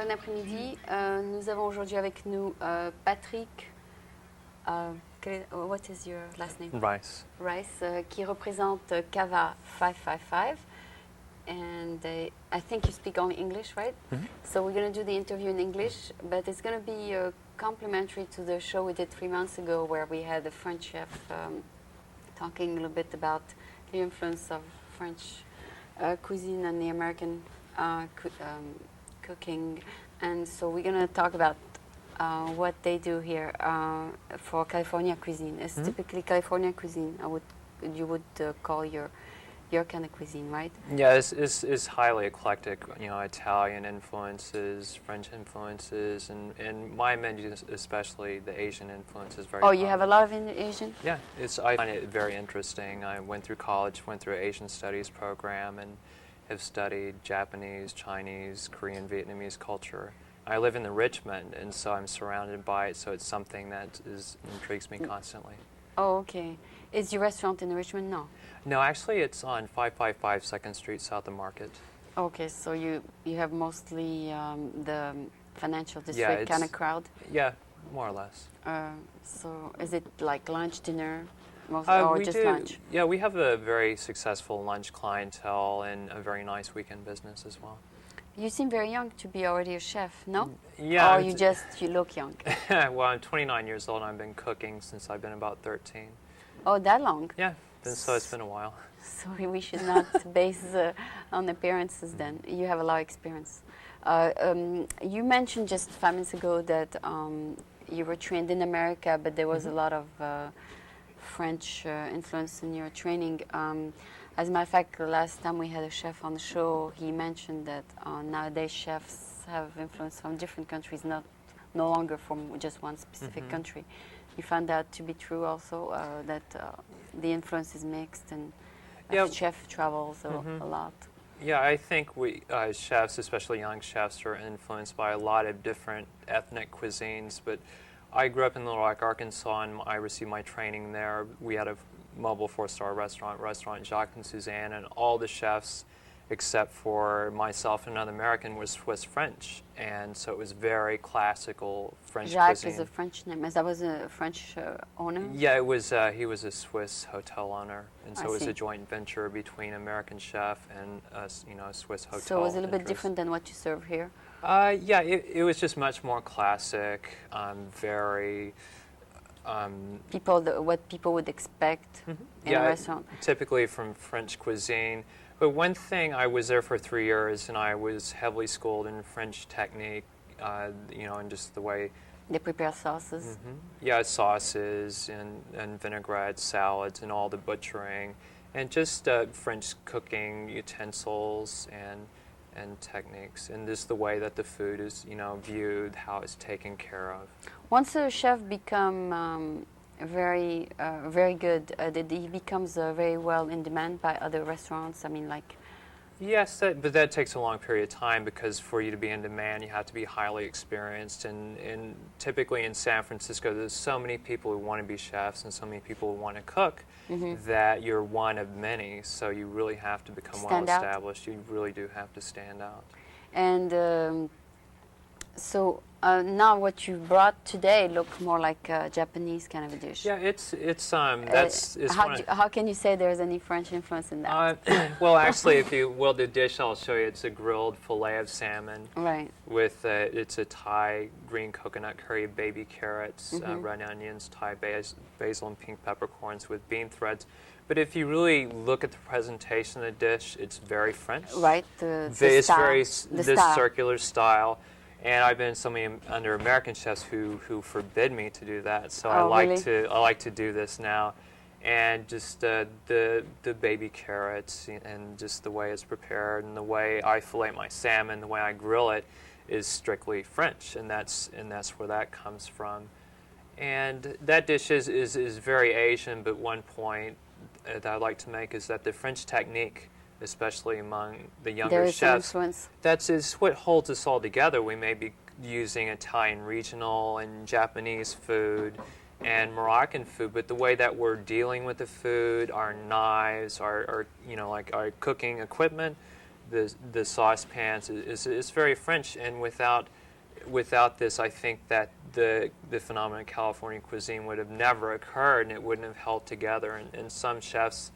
Bon après-midi. Nous avons aujourd'hui avec nous Patrick. What is your last name? Rice. Rice, qui représente Cava 555. And I think you speak only English, right? Mm-hmm. So we're going to do the interview in English, but it's going to be complementary to the show we did 3 months ago where we had a French chef talking a little bit about the influence of French cuisine and the American cooking. And so we're going to talk about what they do here for California cuisine. It's typically California cuisine, you would call your kind of cuisine, right? Yeah, it's highly eclectic. You know, Italian influences, French influences, and my menu, especially the Asian influence, is very. Oh, you have a lot of Asian? Yeah, I find it very interesting. I went through college, went through an Asian studies program, and have studied Japanese, Chinese, Korean, Vietnamese culture. I live in the Richmond, and so I'm surrounded by it. So it's something that intrigues me constantly. Oh, okay. Is your restaurant in Richmond? No. No, actually, it's on 555 2nd Street, south of Market. Okay, so you have mostly the financial district kind of crowd? Yeah, more or less. So is it like lunch, dinner, or just lunch? Yeah, we have a very successful lunch clientele and a very nice weekend business as well. You seem very young to be already a chef, no? Yeah. Or you look young? Well, I'm 29 years old and I've been cooking since I've been about 13. Oh, that long? Yeah, so it's been a while. So we should not base on appearances then. You have a lot of experience. You mentioned just 5 minutes ago that you were trained in America, but there was a lot of French influence in your training. As a matter of fact, last time we had a chef on the show, he mentioned that nowadays chefs have influence from different countries, no longer from just one specific country. You found that to be true also, that the influence is mixed and chef travels a lot. Yeah, I think we chefs, especially young chefs, are influenced by a lot of different ethnic cuisines. But I grew up in Little Rock, Arkansas, and I received my training there. We had a mobile 4-star restaurant Jacques and Suzanne, and all the chefs except for myself and another American was Swiss French, and so it was very classical French Jacques cuisine. Is a French name. That was a French owner? Yeah, it was. He was a Swiss hotel owner, and so I it was see. a joint venture between American chef and a Swiss hotel. So it was a little bit different than what you serve here? Yeah, it was just much more classic, very. What people would expect in a restaurant. Typically from French cuisine. But one thing, I was there for 3 years, and I was heavily schooled in French technique, and just the way they prepare sauces. Yeah, sauces and vinaigrettes, salads, and all the butchering, and just French cooking utensils and techniques, and just the way that the food is, viewed, how it's taken care of. Once a chef become very good, he becomes very well in demand by other restaurants. I mean, like. Yes, but that takes a long period of time because for you to be in demand, you have to be highly experienced. And typically in San Francisco, there's so many people who want to be chefs and so many people who want to cook that you're one of many. So you really have to become well established. You really do have to stand out. And so now what you brought today look more like a Japanese kind of a dish. Yeah, it's how can you say there's any French influence in that? Well, actually, if you will, the dish I'll show you, it's a grilled fillet of salmon. Right. With it's a Thai green coconut curry, baby carrots, red onions, Thai basil, and pink peppercorns with bean threads. But if you really look at the presentation of the dish, it's very French. Right. It's very this circular style. And I've been under American chefs who forbid me to do that. So I like to do this now, and just the baby carrots and just the way it's prepared and the way I fillet my salmon, the way I grill it, is strictly French, and that's where that comes from. And that dish is very Asian. But one point that I'd like to make is that the French technique, especially among the younger chefs, that is what holds us all together. We may be using Italian regional and Japanese food and Moroccan food, but the way that we're dealing with the food, our knives, our cooking equipment, the saucepans is very French, and without this, I think that the phenomenon of California cuisine would have never occurred, and it wouldn't have held together. And some chefs,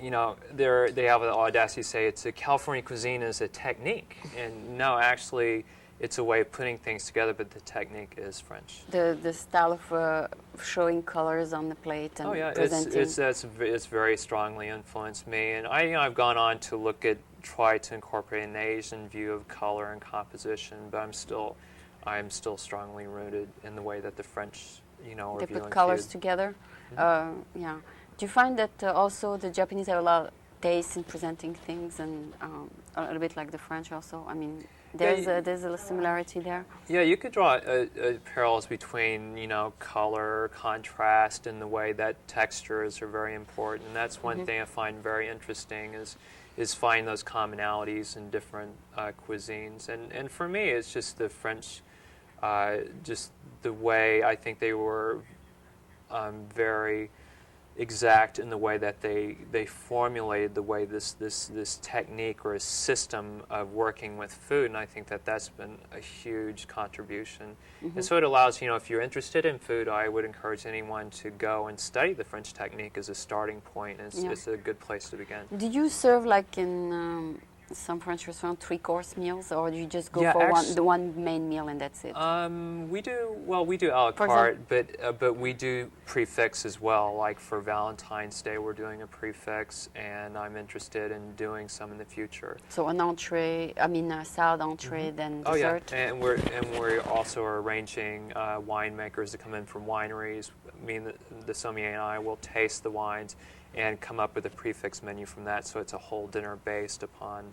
you know, they have the audacity to say it's a California cuisine is a technique, and no, actually, it's a way of putting things together, but the technique is French. The style of showing colors on the plate and presenting. It's very strongly influenced me, and I've gone on to try to incorporate an Asian view of color and composition, but I'm still strongly rooted in the way that the French, you know, are they viewing put colors food. together. Yeah. Do you find that also the Japanese have a lot of taste in presenting things, and a little bit like the French also? I mean, there's a similarity there. Yeah, you could draw parallels between, you know, color, contrast, and the way that textures are very important. And that's one thing I find very interesting is find those commonalities in different cuisines. And for me, it's just the French, just the way I think they were very exact in the way that they formulated the way this technique or a system of working with food, and I think that that's been a huge contribution. And so it allows, you know, if you're interested in food, I would encourage anyone to go and study the French technique as a starting point. It's a good place to begin. Did you serve like in some French restaurant 3-course meals, or do you just go for one main meal and that's it? We do a la carte, but we do prefix as well. Like for Valentine's Day, we're doing a prefix, and I'm interested in doing some in the future. So an entree, a salad entree, then dessert. Oh yeah, and we're also arranging winemakers to come in from wineries. Me and the sommelier and I will taste the wines and come up with a prefix menu from that, so it's a whole dinner based upon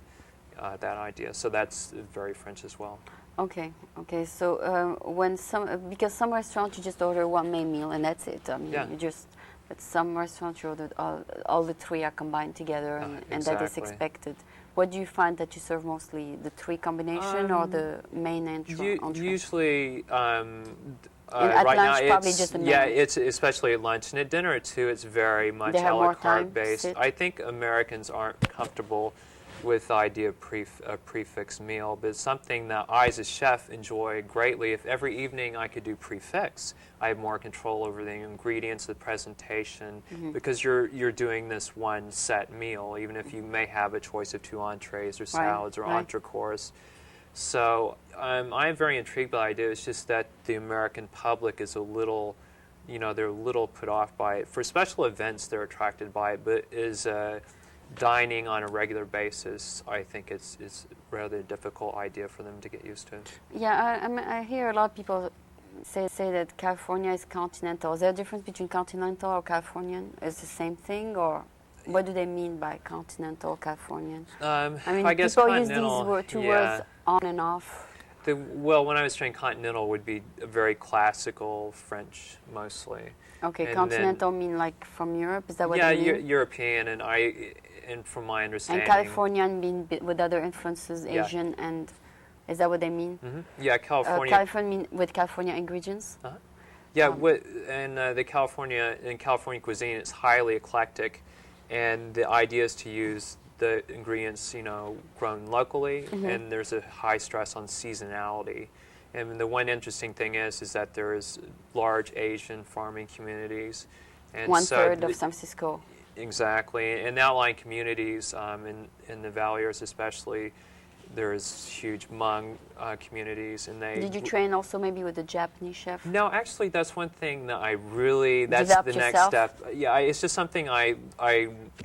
that idea. So that's very French as well. Okay. So because some restaurants you just order one main meal and that's it. But some restaurants you order all the three are combined together, and that is expected. What do you find that you serve mostly, the three combination or the main entree? Usually. At right lunch, now, probably just a main. Yeah, it's especially at lunch, and at dinner too. It's very much a la carte based. I think Americans aren't comfortable with the idea of a prefix meal, but it's something that I, as a chef, enjoy greatly. If every evening I could do prefix, I have more control over the ingredients, the presentation, because you're doing this one set meal, even if you may have a choice of 2 entrees or salads or entrecôtes. So I'm very intrigued by the idea. It's just that the American public is a little, you know, they're a little put off by it. For special events, they're attracted by it, but dining on a regular basis, I think it's a rather difficult idea for them to get used to. Yeah, I hear a lot of people say that California is continental. Is there a difference between continental or Californian? Is it the same thing, or what do they mean by continental Californian? I guess people use these two words on and off. When I was trained, continental would be a very classical French, mostly. Okay, and continental mean like from Europe? Is that what you mean? Yeah, European, and from my understanding. And Californian mean with other influences, Asian, and is that what they mean? Yeah, California. California mean with California ingredients? Yeah, in California cuisine, it's highly eclectic, and the idea is to use the ingredients, you know, grown locally, and there's a high stress on seasonality. And the one interesting thing is that there is large Asian farming communities, and 1/3 of San Francisco. Exactly, in the outlying communities, in the Valley areas especially, there's huge Hmong communities, and they. Did you train also maybe with a Japanese chef? No, actually, that's one thing that that's developed the yourself? next step. Yeah, it's just something I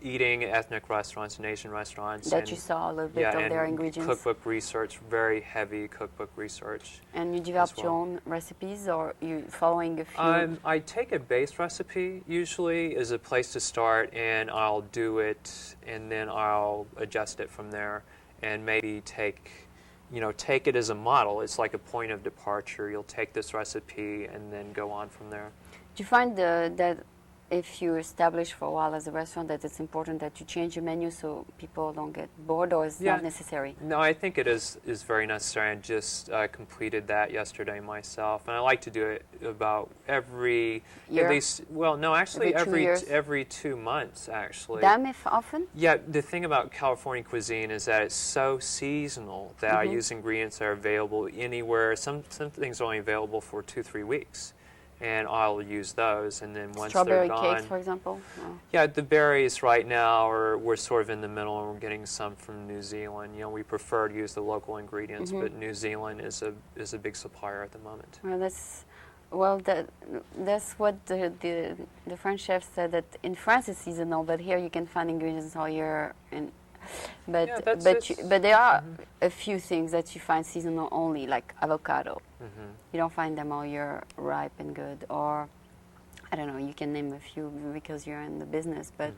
eating at ethnic restaurants and Asian restaurants. That you saw a little bit of their ingredients. Cookbook research, very heavy cookbook research. And you developed your own recipes, or you following a few? I take a base recipe usually as a place to start, and I'll do it, and then I'll adjust it from there. And maybe take it as a model. It's like a point of departure. You'll take this recipe and then go on from there. Do you find that if you establish for a while as a restaurant that it's important that you change your menu so people don't get bored, or it's not necessary? No, I think it is very necessary. I just completed that yesterday myself, and I like to do it about every year? At least. Well, no, actually every 2 months actually. Damn, if often? Yeah, the thing about California cuisine is that it's so seasonal that I use ingredients that are available anywhere. Some things are only available for 2-3 weeks. And I'll use those, and then once strawberry they're gone, cakes, for example. Yeah, the berries right now we're sort of in the middle, and we're getting some from New Zealand. You know, we prefer to use the local ingredients, but New Zealand is a big supplier at the moment. Well, that's what the French chef said, that in France it's seasonal, but here you can find ingredients all year. But there are a few things that you find seasonal only, like avocado. You don't find them all year ripe and good. Or, I don't know, you can name a few because you're in the business. But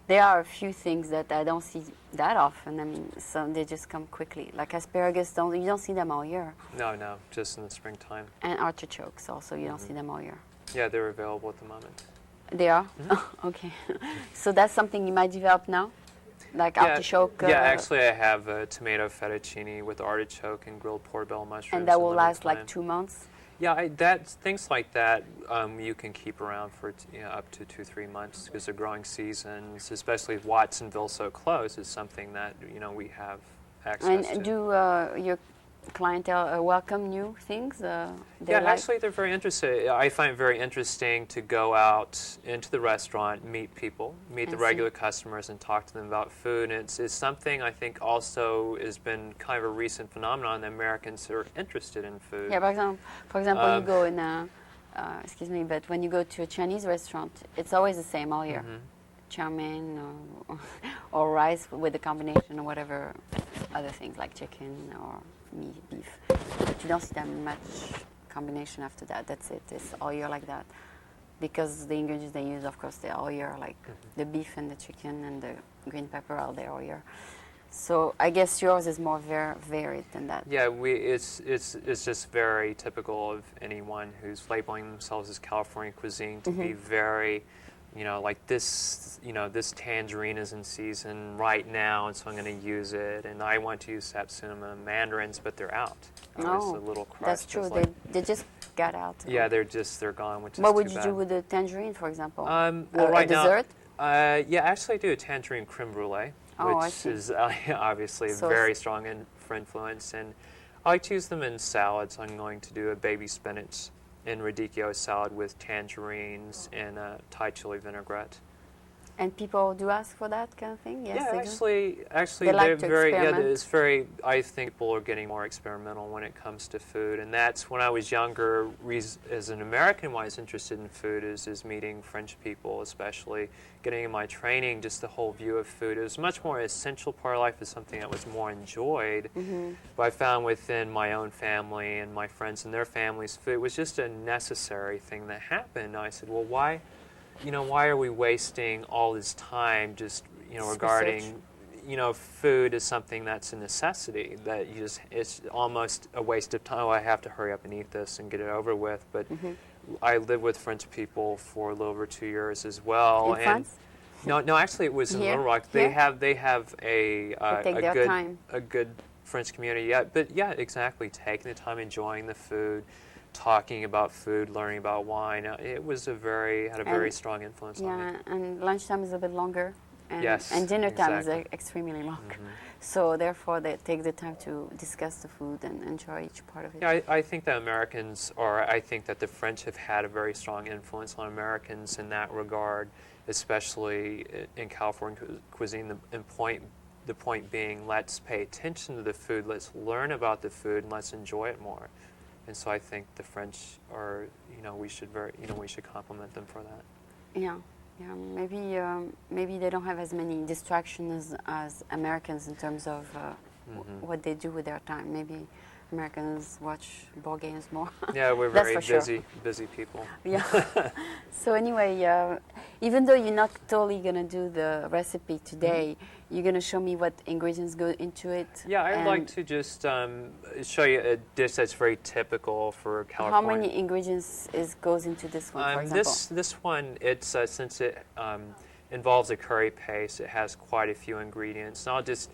there are a few things that I don't see that often. I mean, some they just come quickly. Like asparagus, you don't see them all year. No, just in the springtime. And artichokes also, you don't see them all year. Yeah, they're available at the moment. They are? Okay. So that's something you might develop now? Like artichoke? Yeah, actually I have a tomato fettuccine with artichoke and grilled portobello mushrooms. And that will last like 2 months? Yeah, things like that you can keep around for up to 2-3 months because they're growing seasons, especially if Watsonville's so close, is something that we have access to. And do your clientele welcome new things? Actually they're very interested. I find it very interesting to go out into the restaurant, meet people, meet the regular customers, and talk to them about food. And it's something I think also has been kind of a recent phenomenon that Americans are interested in food. Yeah, for example, you go in excuse me, but when you go to a Chinese restaurant, it's always the same all year. Chow mein or rice with a combination or whatever other things like chicken or beef. But you don't see that much combination after that. That's it. It's all year like that. Because the ingredients they use, of course, they're all year, like the beef and the chicken and the green pepper are there all year. So I guess yours is more varied than that. Yeah, it's just very typical of anyone who's labeling themselves as California cuisine to be very, like this tangerine is in season right now, and so I'm going to use it. And I want to use Satsuma mandarins, but they're out. Oh, a little crushed. That's true. They just got out. Yeah, they're gone, which is what would you do with the tangerine, for example? Well, right dessert? Now, actually I do a tangerine creme brulee, which is obviously a very strong influence. And I like to use them in salads. I'm going to do a baby spinach and radicchio salad with tangerines and Thai chili vinaigrette. And people do ask for that kind of thing? Yes, yeah, actually, they like they're very. Experiment. Yeah, it's very. I think people are getting more experimental when it comes to food, and that's when I was younger. As an American, why I was interested in food is meeting French people, especially getting in my training. Just the whole view of food. It was much more essential part of life. Is something that was more enjoyed. But I found within my own family and my friends and their families, food was just a necessary thing that happened. I said, well, why? Why are we wasting all this time just, regarding, food is something that's a necessity, that it's almost a waste of time. Oh, I have to hurry up and eat this and get it over with. But I lived with French people for a little over 2 years as well. In France? No, actually it was in Little Rock. They have a good French community. Yeah, but yeah, exactly. Taking the time, enjoying the food, talking about food, learning about wine. It was had a very strong influence on me. Yeah, and lunchtime is a bit longer. And, yes, and dinner time is extremely long. So therefore, they take the time to discuss the food and enjoy each part of it. Yeah, I think that I think that the French have had a very strong influence on Americans in that regard, especially in California cuisine. The point being, let's pay attention to the food, let's learn about the food, and let's enjoy it more. And so I think the French are, we should compliment them for that. Yeah. Maybe they don't have as many distractions as Americans in terms of what they do with their time. Maybe Americans watch board games more. Yeah, we're very busy people. Yeah. So anyway, even though you're not totally gonna do the recipe today, you're going to show me what ingredients go into it. Yeah, I'd like to just show you a dish that's very typical for California. How many ingredients goes into this one, for example? This one, it's since it involves a curry paste, it has quite a few ingredients. And I'll just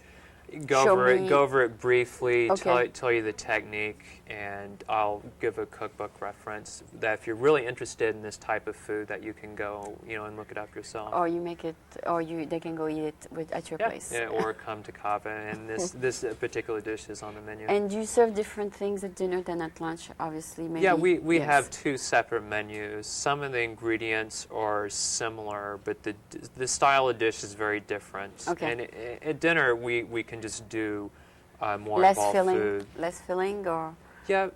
go over it briefly, tell you the technique, and I'll give a cookbook reference that if you're really interested in this type of food, that you can go, and look it up yourself. Or you make it, or they can go eat it at your place. Yeah, or come to Cava, and this particular dish is on the menu. And you serve different things at dinner than at lunch, obviously. Maybe. Yeah, we have two separate menus. Some of the ingredients are similar, but the style of dish is very different. Okay. And at dinner, we can just do more less involved filling, food. Less filling, or? Yeah,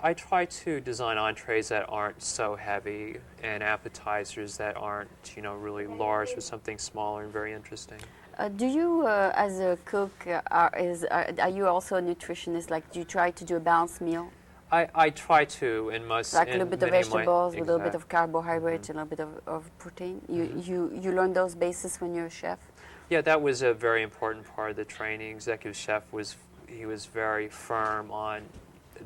I try to design entrees that aren't so heavy and appetizers that aren't, really large, but something smaller and very interesting. Do you, as a cook, are you also a nutritionist? Like, do you try to do a balanced meal? I try to in most. Like a little bit of vegetables, with a little bit of carbohydrates, and a little bit of protein. You learn those bases when you're a chef. Yeah, that was a very important part of the training. Executive chef was very firm on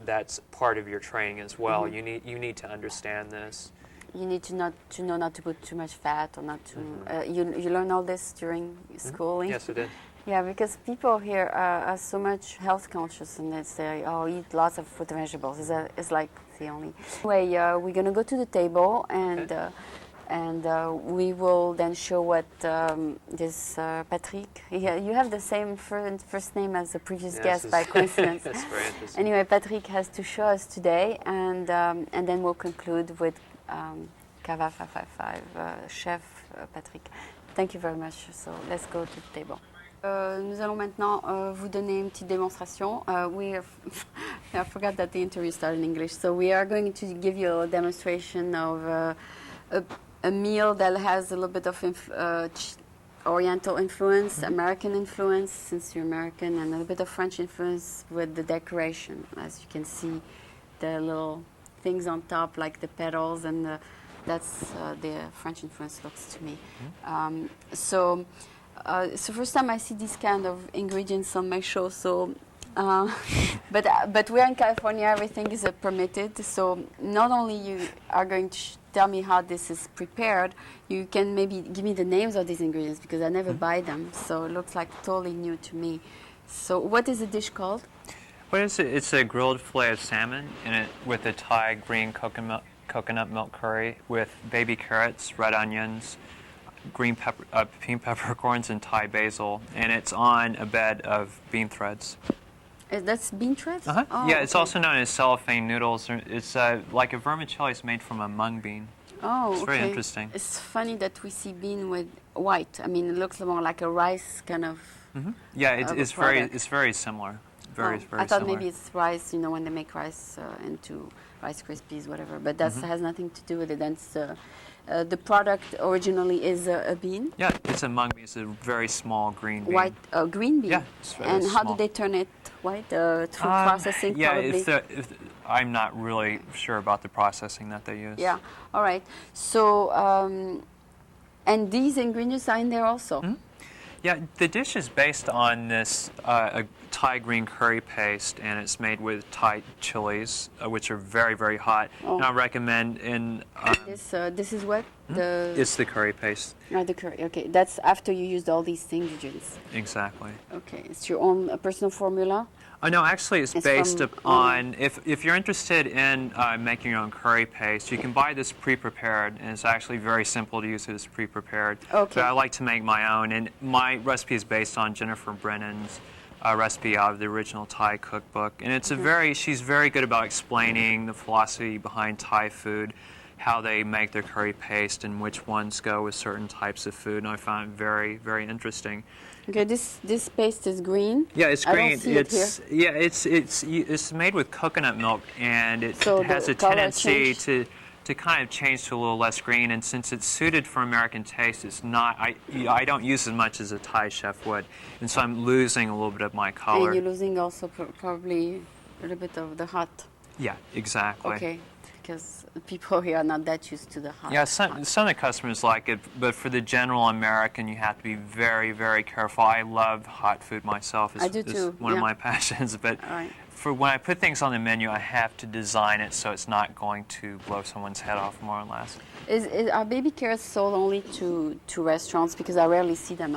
that's part of your training as well. You need to understand this. You need to know not to put too much fat or not to. You learn all this during schooling. Yes, I did. Yeah, because people here are so much health conscious, and they say, "Oh, eat lots of fruit and vegetables." It's like the only. Anyway, we're gonna go to the table and. Okay. We will then show what this Patrick. You have the same first name as the previous guest by coincidence. That's very interesting. Anyway, Patrick has to show us today, and then we'll conclude with Cava 555 chef Patrick. Thank you very much. So let's go to the table. Nous allons maintenant vous donner une petite démonstration. I forgot that the interview started in English. So we are going to give you a demonstration of a meal that has a little bit of Oriental influence, American influence, since you're American, and a little bit of French influence with the decoration. As you can see, the little things on top, like the petals, and that's the French influence looks to me. So it's the first time I see these kind of ingredients on my show. So. But we're in California, everything is permitted. So not only you are going to tell me how this is prepared, you can maybe give me the names of these ingredients because I never buy them. So it looks like totally new to me. So what is the dish called? What is it? It's a grilled fillet of salmon in it with a Thai green coconut milk curry with baby carrots, red onions, green pink peppercorns, and Thai basil. And it's on a bed of bean threads. That's bean threads? Oh, yeah, it's also known as cellophane noodles. It's like a vermicelli is made from a mung bean. Oh, it's very interesting. It's funny that we see bean with white. I mean, it looks more like a rice kind of. Yeah, it's very similar. Very similar. I thought maybe it's rice. When they make rice into Rice Krispies, whatever. But that has nothing to do with it. That's the product originally is a bean. Yeah, it's a mung bean. It's a very small green bean. White green bean. Yeah, it's very And small. how do they turn it white? Through processing, probably. Yeah, I'm not really sure about the processing that they use. Yeah. All right. So, and these ingredients are in there also. Yeah, the dish is based on this a Thai green curry paste, and it's made with Thai chilies, which are very, very hot. And I recommend in... this is what? It's the curry paste. The curry, okay. That's after you used all these ingredients. Exactly. Okay. It's your own personal formula? No, actually it's based on, if you're interested in making your own curry paste, you can buy this pre-prepared, and it's actually very simple to use it as pre-prepared. Okay. But I like to make my own, and my recipe is based on Jennifer Brennan's recipe out of the original Thai cookbook. And it's she's very good about explaining the philosophy behind Thai food, how they make their curry paste, and which ones go with certain types of food, and I found it very, very interesting. Okay, this paste is green. Yeah, it's green. I don't see it here. Yeah, it's made with coconut milk, and it has a tendency to kind of change to a little less green. And since it's suited for American taste, it's not. I don't use as much as a Thai chef would, and so I'm losing a little bit of my color. And you're losing also probably a little bit of the hot. Yeah, exactly. Okay, because people here are not that used to the hot. Yeah, some of the customers like it, but for the general American, you have to be very, very careful. I love hot food myself. I do too. It's one of my passions, but right. for when I put things on the menu, I have to design it so it's not going to blow someone's head off, more or less. Are baby carrots sold only to restaurants? Because I rarely see them.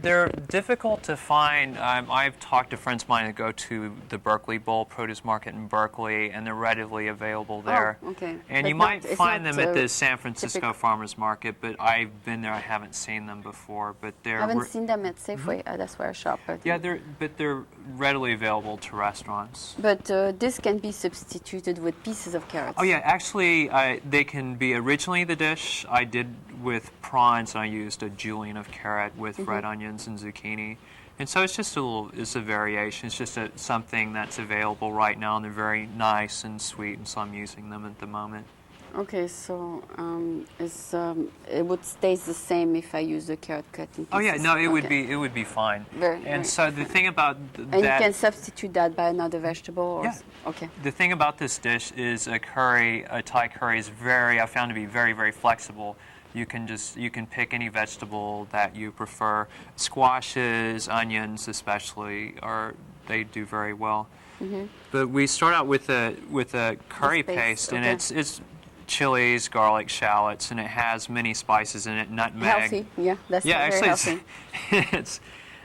They're difficult to find. I've talked to friends of mine that go to the Berkeley Bowl Produce Market in Berkeley, and they're readily available there. Oh, okay. And but you might find them at the San Francisco typical. Farmers Market, but I've been there. I haven't seen them before, but they're. I haven't seen them at Safeway. That's where I shop. Yeah, they're readily available to restaurants. But this can be substituted with pieces of carrots. Oh yeah, actually, they can be originally the dish I did with prawns, and I used a julienne of carrot with red onions and zucchini. And so it's just it's a variation. It's just something that's available right now, and they're very nice and sweet, and so I'm using them at the moment. Okay, so it would taste the same if I use the carrot cut in pieces. Oh yeah, no, it would be fine. Very so the thing about and you can substitute that by another vegetable. Or yeah. Okay. The thing about this dish is a Thai curry is I found to be very, very flexible. You can pick any vegetable that you prefer. Squashes, onions especially, they do very well. But we start out with a curry paste, and it's chilies, garlic, shallots, and it has many spices in it, nutmeg. Healthy, yeah, that's very healthy.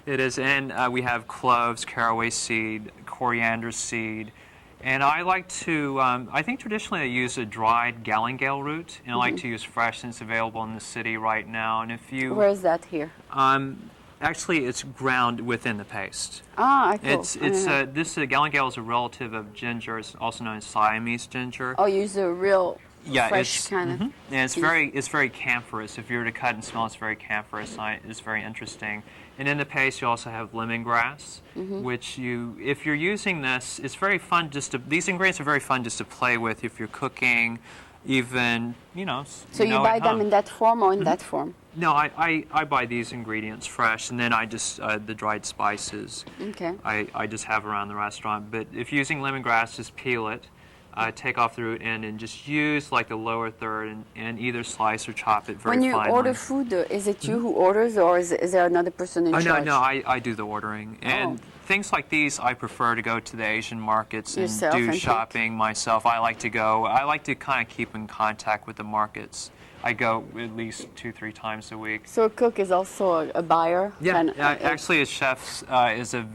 It is, and we have cloves, caraway seed, coriander seed, and I like to, I think traditionally I use a dried galangal root, and I like to use fresh, and it's available in the city right now. And if you... Where is that here? Actually, it's ground within the paste. Ah, cool. This galangal is a relative of ginger. It's also known as Siamese ginger. Oh, you use a real fresh it's, kind of. And it's very camphorous. If you were to cut and smell, it's very camphorous. It's very interesting. And in the paste, you also have lemongrass, which if you're using this, it's very fun. These ingredients are very fun just to play with if you're cooking, even So you buy them in that form or in that form? No, I buy these ingredients fresh, and then I just the dried spices. Okay. I just have around the restaurant. But if you're using lemongrass, just peel it. Take off the root end and just use like the lower third and either slice or chop it very finely. When you order food, is it you who orders, or is there another person in charge? No, I do the ordering. And things like these, I prefer to go to the Asian markets and do shopping myself. I like to kind of keep in contact with the markets. I go at least 2-3 times a week. So a cook is also a buyer? Yeah, actually a chef is a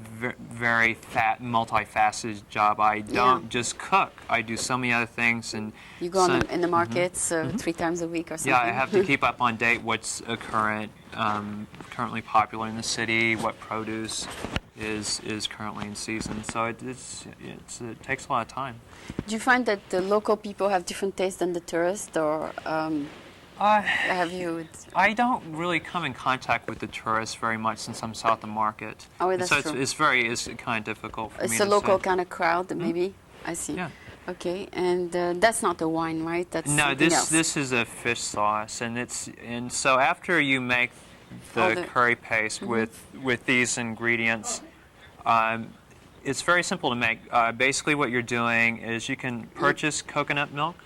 very multifaceted job. I don't just cook. I do so many other things. And you go in the markets 3 times a week or something? Yeah, I have to keep up on date what's currently popular in the city, what produce is currently in season. So it takes a lot of time. Do you find that the local people have different tastes than the tourists, or have you? I don't really come in contact with the tourists very much since I'm south of the market. Oh, that's so true. It's kind of difficult for me to It's a local say. kind of crowd, maybe. I see. Yeah. Okay, and that's not a wine, right? That's no. Else. This is a fish sauce, and so after you make the curry paste with these ingredients. It's very simple to make. Basically, what you're doing is you can purchase coconut milk.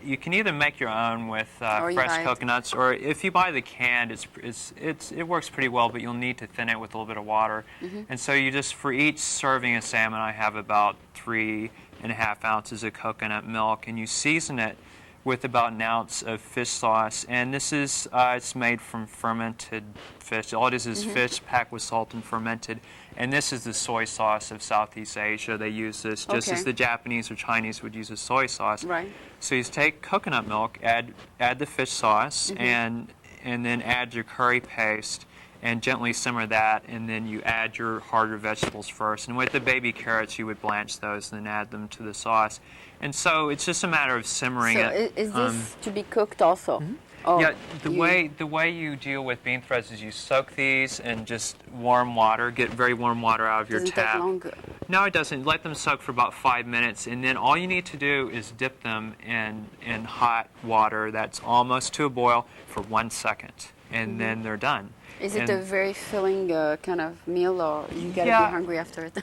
You can either make your own with fresh coconuts, or if you buy the canned, it works pretty well. But you'll need to thin it with a little bit of water. And so you just, for each serving of salmon, I have about 3.5 ounces of coconut milk, and you season it with about 1 ounce of fish sauce. And this is it's made from fermented fish. All it is fish packed with salt and fermented. And this is the soy sauce of Southeast Asia. They use this just as the Japanese or Chinese would use a soy sauce. Right. So you take coconut milk, add the fish sauce, and then add your curry paste, and gently simmer that, and then you add your harder vegetables first. And with the baby carrots, you would blanch those and then add them to the sauce. And so it's just a matter of simmering it. So is this to be cooked also? Oh, yeah, the way you deal with bean threads is you soak these in just warm water, get very warm water out of your tap. Doesn't take long? No, it doesn't. Let them soak for about 5 minutes, and then all you need to do is dip them in hot water that's almost to a boil for 1 second. and then they're done. Is it a very filling kind of meal, or you gotta be hungry after it?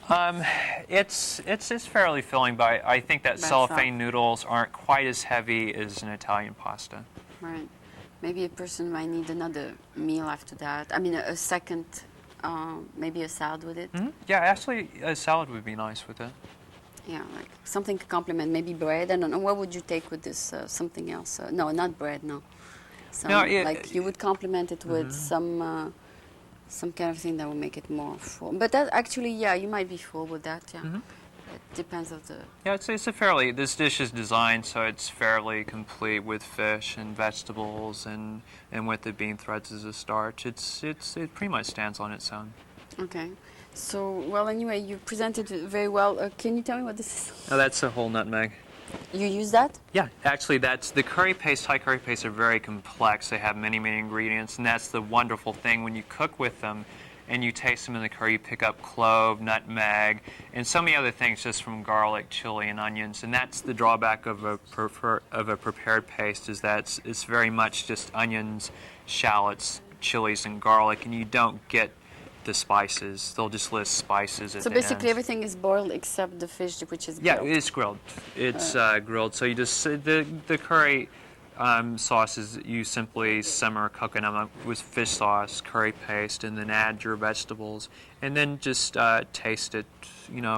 It's fairly filling, but I think that cellophane noodles aren't quite as heavy as an Italian pasta. Right. Maybe a person might need another meal after that. I mean, a second, maybe a salad with it. Yeah, actually, a salad would be nice with it. Yeah, like something to complement, maybe bread. I don't know. What would you take with this? Something else? No, not bread. No. Like you would complement it with some kind of thing that would make it more full. But that actually, yeah, you might be full with that. Yeah, it depends of the. Yeah, it's a fairly. This dish is designed so it's fairly complete with fish and vegetables and with the bean threads as a starch. It pretty much stands on its own. Okay. So, well, anyway, you presented it very well. Can you tell me what this is? Oh, that's a whole nutmeg. You use that? Yeah, actually, that's the curry paste. Thai curry pastes are very complex. They have many ingredients, and that's the wonderful thing when you cook with them and you taste them in the curry. You pick up clove, nutmeg, and so many other things just from garlic, chili, and onions. And that's the drawback of a prepared paste, is that it's very much just onions, shallots, chilies, and garlic, and you don't get the spices. They'll just list spices at the end. So basically everything is boiled except the fish, which is grilled. Yeah, it's grilled. It's grilled. So you just the curry sauces, you simply simmer, cook them with fish sauce, curry paste, and then add your vegetables, and then just taste it,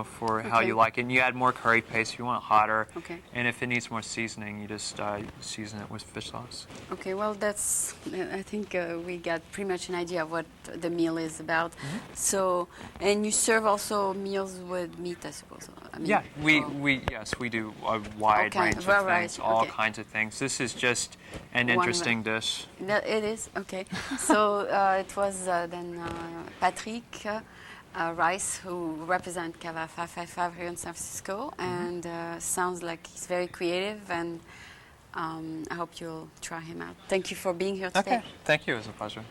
for how you like it. And you add more curry paste if you want it hotter. Okay. And if it needs more seasoning, you just season it with fish sauce. Okay, well, I think we got pretty much an idea of what the meal is about. So, and you serve also meals with meat, I suppose. I mean, yeah, we do a wide range of things, all kinds of things. This is just an interesting dish. It is, okay. So it was then Patrick Rice, who represents Cava 555 here in San Francisco, and sounds like he's very creative, and I hope you'll try him out. Thank you for being here today. Okay, thank you. It was a pleasure.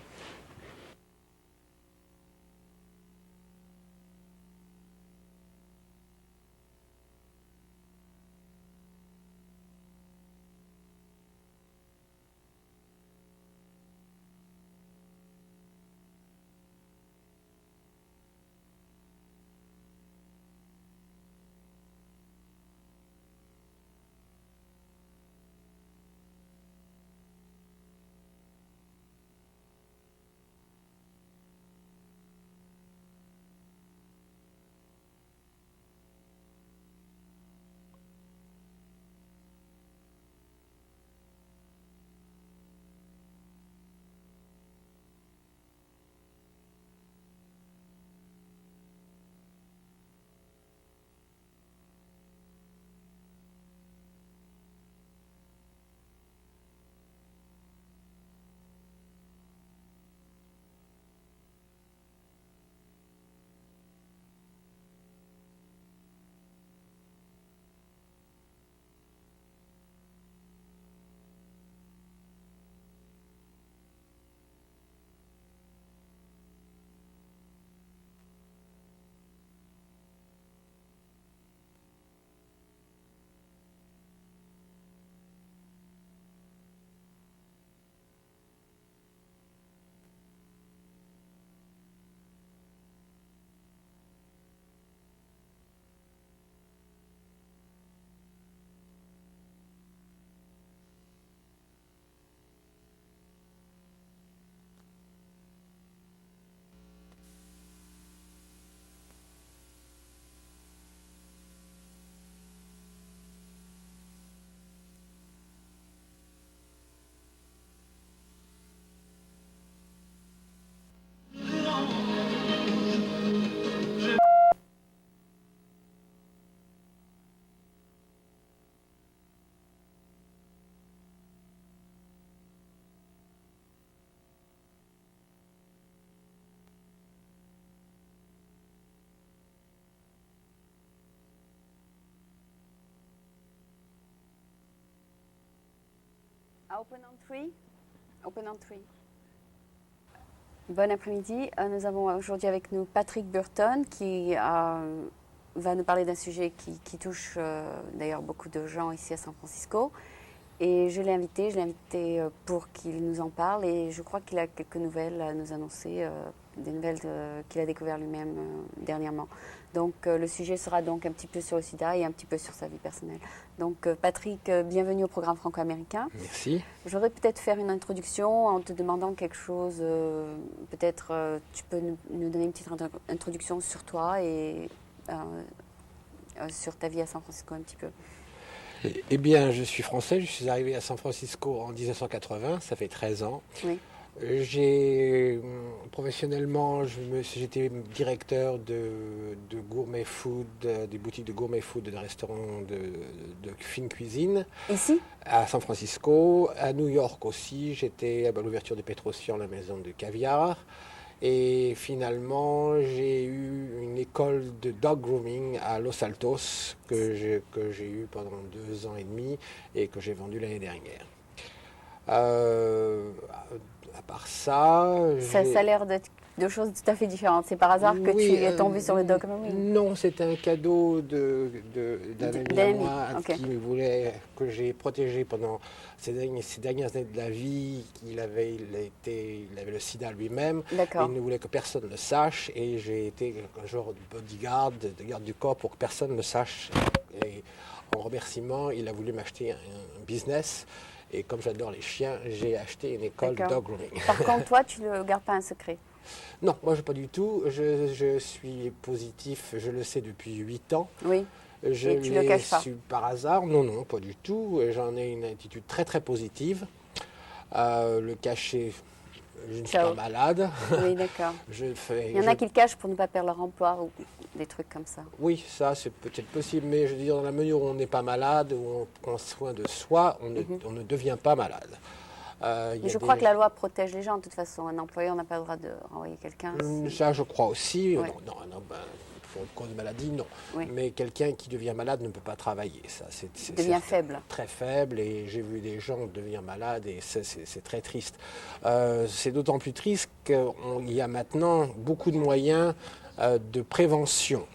Open on three. Open on three. Bon après-midi. Nous avons aujourd'hui avec nous Patrick Burton qui va nous parler d'un sujet qui touche d'ailleurs beaucoup de gens ici à San Francisco. Et je l'ai invité pour qu'il nous en parle et je crois qu'il a quelques nouvelles à nous annoncer, des nouvelles qu'il a découvertes lui-même dernièrement. Donc le sujet sera donc un petit peu sur le sida et un petit peu sur sa vie personnelle. Donc Patrick, bienvenue au programme franco-américain. Merci. Je voudrais peut-être faire une introduction en te demandant quelque chose. Peut-être tu peux nous donner une petite introduction sur toi et sur ta vie à San Francisco un petit peu. Eh bien, je suis français, je suis arrivé à San Francisco en 1980, ça fait 13 ans. Oui. Professionnellement, j'étais directeur de gourmet food, des boutiques de gourmet food, de restaurants de fine cuisine. Ici? À San Francisco, à New York aussi, j'étais à l'ouverture de Petrosian, la maison de caviar. Et finalement, j'ai eu une école de dog grooming à Los Altos que j'ai eu pendant 2 ans et demi et que j'ai vendu l'année dernière. À part ça... Ça a l'air de choses tout à fait différentes. C'est par hasard que tu es tombé sur le dog grooming? Non, c'était un cadeau d'un ami à moi qui voulait que j'ai protégé pendant ces dernières années de la vie. Il avait le sida lui-même. D'accord. Il ne voulait que personne ne le sache et j'ai été un genre de bodyguard, de garde du corps pour que personne ne sache. Et en remerciement, il a voulu m'acheter un business. Et comme j'adore les chiens, j'ai acheté une école de dog grooming. Par contre, toi, tu ne gardes pas un secret? Non, moi, pas du tout. Je suis positif, je le sais depuis 8 ans. Oui. Et tu le caches pas? Par hasard. Non, pas du tout. J'en ai une attitude très, très positive. Le cacher, je ne suis pas malade. Oui, d'accord. Il y en a qui le cachent pour ne pas perdre leur emploi ou des trucs comme ça. Oui, ça, c'est peut-être possible. Mais je veux dire, dans la mesure où on n'est pas malade, où on prend soin de soi, on ne devient pas malade. Mais je crois que la loi protège les gens. De toute façon, un employeur n'a pas le droit de renvoyer quelqu'un. Ça, je crois aussi. Ouais. Non, pour une cause de maladie, non. Oui. Mais quelqu'un qui devient malade ne peut pas travailler. Ça, devient faible. Très faible. Et j'ai vu des gens devenir malades et c'est très triste. C'est d'autant plus triste qu'il y a maintenant beaucoup de moyens de prévention.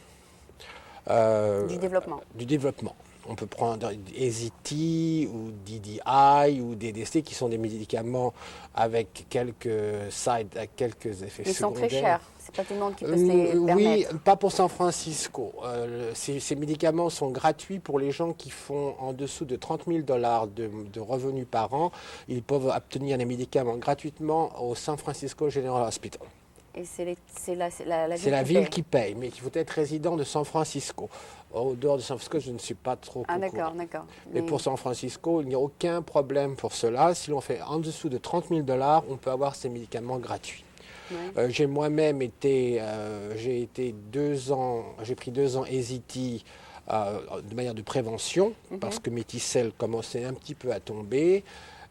Du développement. Du développement. On peut prendre EasyT ou DDI ou DDC qui sont des médicaments avec quelques effets secondaires. Ils sont très chers. C'est pas tout le monde qui peut se les permettre. Oui, pas pour San Francisco. Ces médicaments sont gratuits pour les gens qui font en dessous de $30 000 de revenus par an. Ils peuvent obtenir les médicaments gratuitement au San Francisco General Hospital. Et c'est la ville qui paye, mais il faut être résident de San Francisco. Au dehors de San Francisco, je ne suis pas trop d'accord, d'accord. Mais pour San Francisco, il n'y a aucun problème pour cela. Si l'on fait en dessous de $30 000, on peut avoir ces médicaments gratuits. Ouais. J'ai moi-même été, j'ai pris 2 ans EasyT de manière de prévention, parce que mes ticelles commençaient un petit peu à tomber.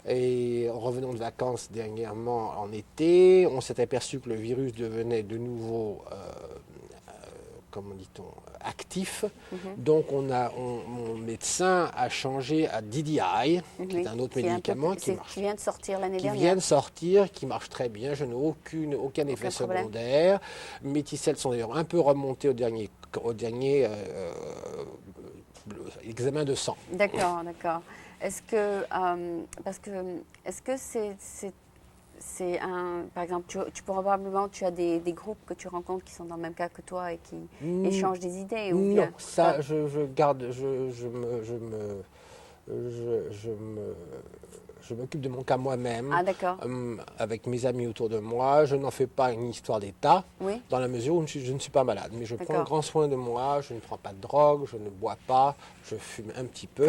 Et en revenant de vacances dernièrement en été, on s'est aperçu que le virus devenait de nouveau, comment dit-on, actif. Donc mon médecin a changé à DDI, qui est un autre médicament qui vient de sortir l'année dernière. Qui vient de sortir, qui marche très bien. Je n'ai aucun effet secondaire. Mes ticelles sont d'ailleurs un peu remontées au dernier examen de sang. D'accord, d'accord. Est-ce que c'est par exemple, probablement tu as des groupes que tu rencontres qui sont dans le même cas que toi et qui échangent des idées ou non, bien, ça, je m'occupe de mon cas moi-même, avec mes amis autour de moi. Je n'en fais pas une histoire d'État, dans la mesure où je ne suis pas malade. Mais je prends grand soin de moi, je ne prends pas de drogue, je ne bois pas, je fume un petit peu.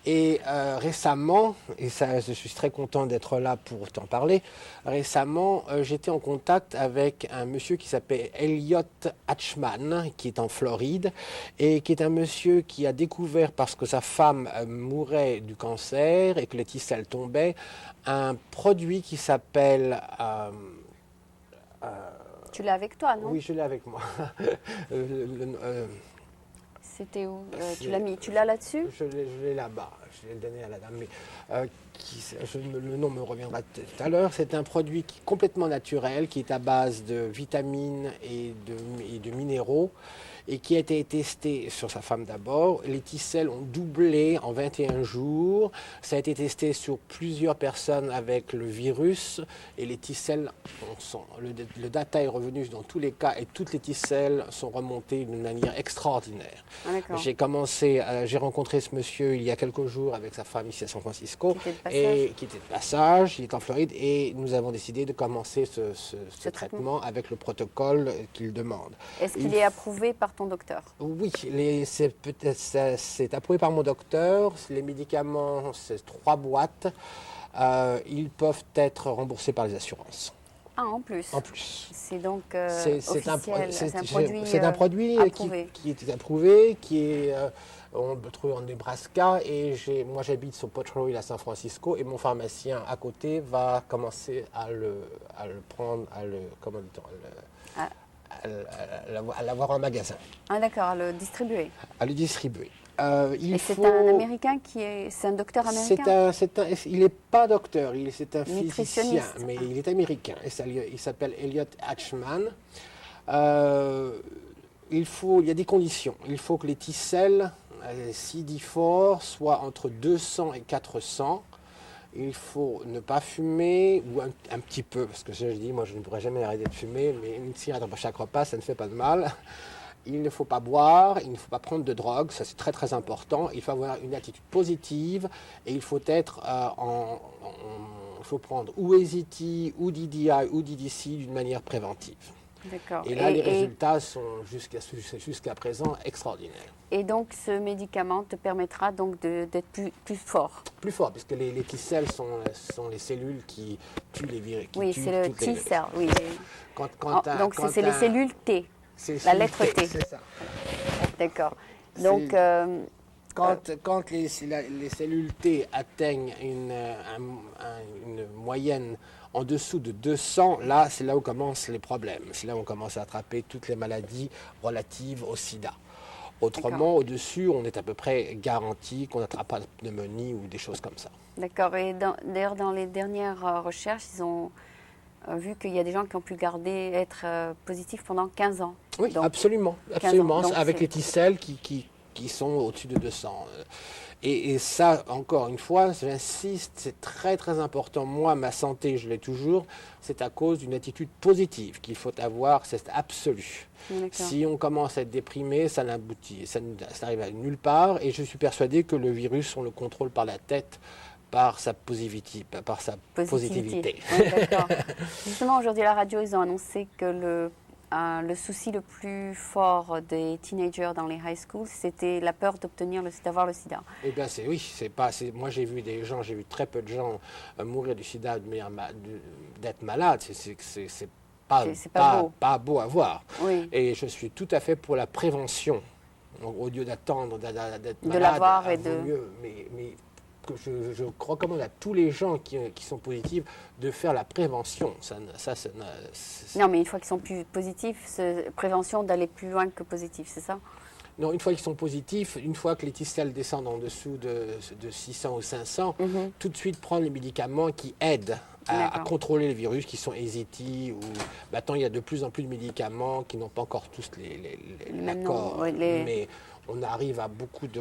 Et récemment, et ça, je suis très content d'être là pour t'en parler, récemment, j'étais en contact avec un monsieur qui s'appelle Elliot Hatchman, qui est en Floride, et qui est un monsieur qui a découvert, parce que sa femme mourait du cancer et que les ticelles tombaient, un produit qui s'appelle... tu l'as avec toi, non? Oui, je l'ai avec moi. C'était où? Tu l'as mis? Tu l'as là-dessus? Je l'ai là-bas. je vais le donner à la dame, mais le nom me reviendra tout à l'heure. C'est un produit complètement naturel qui est à base de vitamines et de minéraux et qui a été testé sur sa femme d'abord. Les T-cells ont doublé en 21 jours. Ça a été testé sur plusieurs personnes avec le virus et les T-cells, le data est revenu dans tous les cas et toutes les T-cells sont remontées d'une manière extraordinaire. Ah, j'ai rencontré ce monsieur il y a quelques jours avec sa femme ici à San Francisco et qui était de passage, il est en Floride et nous avons décidé de commencer ce traitement avec le protocole qu'il demande. Est-ce qu'il est approuvé par ton docteur? Oui, c'est approuvé par mon docteur. Les médicaments, c'est 3 boîtes. Ils peuvent être remboursés par les assurances. Ah, en plus. En plus. C'est donc officiel. C'est un produit qui est approuvé, on le trouve en Nebraska et moi j'habite sur Potrero Hill à San Francisco et mon pharmacien à côté va commencer à le prendre, à l'avoir en magasin. Ah d'accord, à le distribuer. À le distribuer. C'est un Américain c'est un docteur américain? Il n'est pas docteur, c'est un physicien, mais Ah. il est américain. Il s'appelle Elliot Hatchman. Il y a des conditions. Il faut que les T-cells CD4 soient entre 200 et 400. Il faut ne pas fumer, ou un petit peu, parce que je dis, moi je ne pourrais jamais arrêter de fumer, mais une cigarette après chaque repas, ça ne fait pas de mal. Il ne faut pas boire, il ne faut pas prendre de drogue, ça c'est très très important. Il faut avoir une attitude positive et il faut être il faut prendre ou AZT, ou DDI, ou DDC d'une manière préventive. D'accord. Et là, les résultats sont jusqu'à présent extraordinaires. Et donc, ce médicament te permettra donc d'être plus fort. Plus fort, parce que les T-cells sont les cellules qui tuent les virus. Oui, c'est le T-cell, oui. Donc, c'est les cellules T, la lettre T. C'est ça. D'accord. Donc, quand les cellules T atteignent une moyenne en dessous de 200, là, c'est là où commencent les problèmes. C'est là où on commence à attraper toutes les maladies relatives au sida. Autrement, au-dessus, on est à peu près garanti qu'on n'attrape pas de pneumonie ou des choses comme ça. D'accord. Et d'ailleurs, dans les dernières recherches, ils ont vu qu'il y a des gens qui ont pu être positifs pendant 15 ans. Oui, donc, absolument. Donc, avec les T-cells qui sont au-dessus de 200. Et ça, encore une fois, j'insiste, c'est très très important. Moi, ma santé, je l'ai toujours, c'est à cause d'une attitude positive qu'il faut avoir, c'est absolu. Si on commence à être déprimé, ça n'arrive à nulle part. Et je suis persuadé que le virus, on le contrôle par la tête, par sa positivité. Oui, d'accord. Justement, aujourd'hui à la radio, ils ont annoncé que le souci le plus fort des teenagers dans les high schools, c'était la peur d'avoir le sida. Eh bien, moi, j'ai vu très peu de gens mourir du sida d'être malades. C'est pas beau à voir. Oui. Et je suis tout à fait pour la prévention. Donc, au lieu d'attendre d'être malade, de l'avoir mieux. Mais je recommande à tous les gens qui sont positifs de faire la prévention. Non, mais une fois qu'ils sont plus positifs, prévention d'aller plus loin que positif, c'est ça? Non, une fois qu'ils sont positifs, une fois que les T-cells descendent en dessous de 600 ou 500, tout de suite prendre les médicaments qui aident à contrôler les virus, qui sont AZT. Maintenant, il y a de plus en plus de médicaments qui n'ont pas encore tous l'accord. Mais on arrive à beaucoup de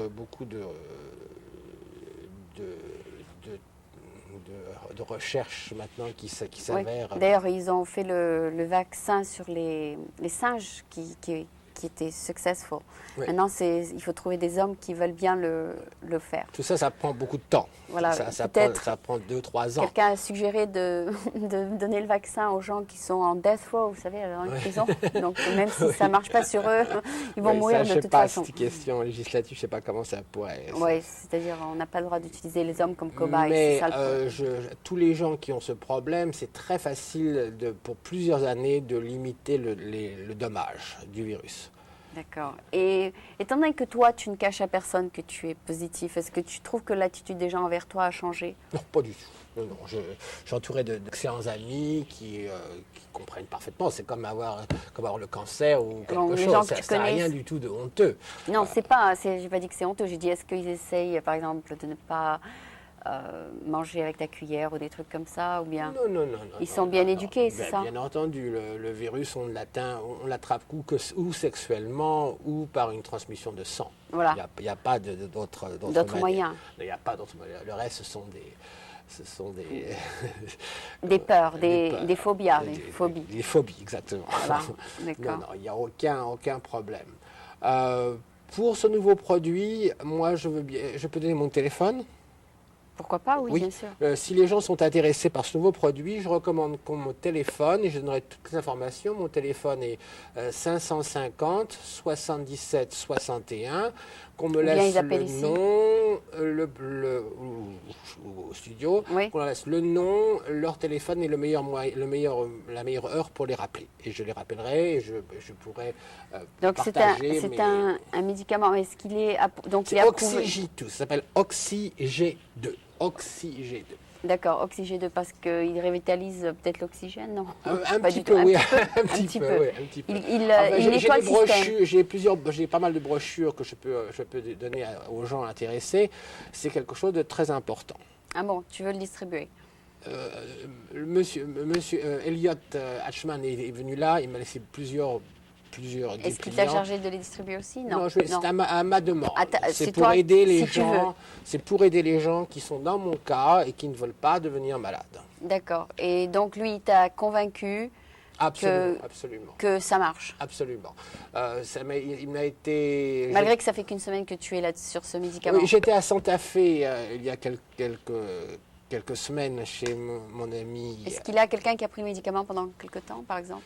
recherches maintenant qui s'avèrent. Oui. D'ailleurs, ils ont fait le vaccin sur les singes qui était successful. Oui. Maintenant, il faut trouver des hommes qui veulent bien le faire. Tout ça, ça prend beaucoup de temps. Voilà, ça prend 2-3 ans. Quelqu'un a suggéré de donner le vaccin aux gens qui sont en death row, vous savez, en prison. Donc, même si ça ne marche pas sur eux, ils vont mourir de toute façon. Je ne sais pas, c'est une question législative, je ne sais pas comment ça pourrait... Oui, c'est-à-dire on n'a pas le droit d'utiliser les hommes comme cobayes. Mais tous les gens qui ont ce problème, c'est très facile pour plusieurs années de limiter le dommage du virus. D'accord. Et étant donné que toi, tu ne caches à personne que tu es positif, est-ce que tu trouves que l'attitude des gens envers toi a changé? Non, pas du tout. Non, non, je suis entouré d'excellents amis qui comprennent parfaitement. C'est comme avoir le cancer ou quelque chose. Ça n'a rien du tout de honteux. Non, j'ai pas dit que c'est honteux. J'ai dit, est-ce qu'ils essayent, par exemple, de ne pas manger avec ta cuillère ou des trucs comme ça, ou bien non, ils sont bien éduqués, c'est ça? Bien entendu, le virus, on l'attrape ou sexuellement ou par une transmission de sang. Voilà. Il n'y a pas d'autres moyens. Il n'y a pas d'autres moyens. Le reste, ce sont des peurs, des phobies. Des phobies, exactement. Voilà. D'accord. Non, il n'y a aucun problème. Pour ce nouveau produit, moi, je peux donner mon téléphone. Pourquoi pas, oui, bien sûr. Si les gens sont intéressés par ce nouveau produit, je recommande qu'on me téléphone et je donnerai toutes les informations. Mon téléphone est 550 77 61. Qu'on me laisse le nom, au studio, qu'on leur laisse le nom, leur téléphone et la meilleure heure pour les rappeler. Et je les rappellerai et je pourrai partager. Donc c'est un médicament. Est-ce qu'il est c'est Oxyg2, ça s'appelle Oxyg2. Oxyg2. D'accord, Oxyg2 parce qu'il revitalise peut-être l'oxygène, non? Un petit peu, oui. Un petit peu. Il nettoie le système. J'ai pas mal de brochures que je peux donner aux gens intéressés. C'est quelque chose de très important. Ah bon, tu veux le distribuer? Monsieur Elliot Hatchman est venu là, il m'a laissé plusieurs Est-ce qu'il t'a chargé de les distribuer aussi? Non, c'est à ma demande. C'est pour aider les gens. C'est pour aider les gens qui sont dans mon cas et qui ne veulent pas devenir malades. D'accord. Et donc lui, il t'a convaincu absolument. Que ça marche. Absolument. Il m'a été. Malgré que ça fait qu'une semaine que tu es là sur ce médicament. Oui, j'étais à Santa Fe il y a quelques semaines chez mon ami. Est-ce qu'il y a quelqu'un qui a pris le médicament pendant quelque temps, par exemple?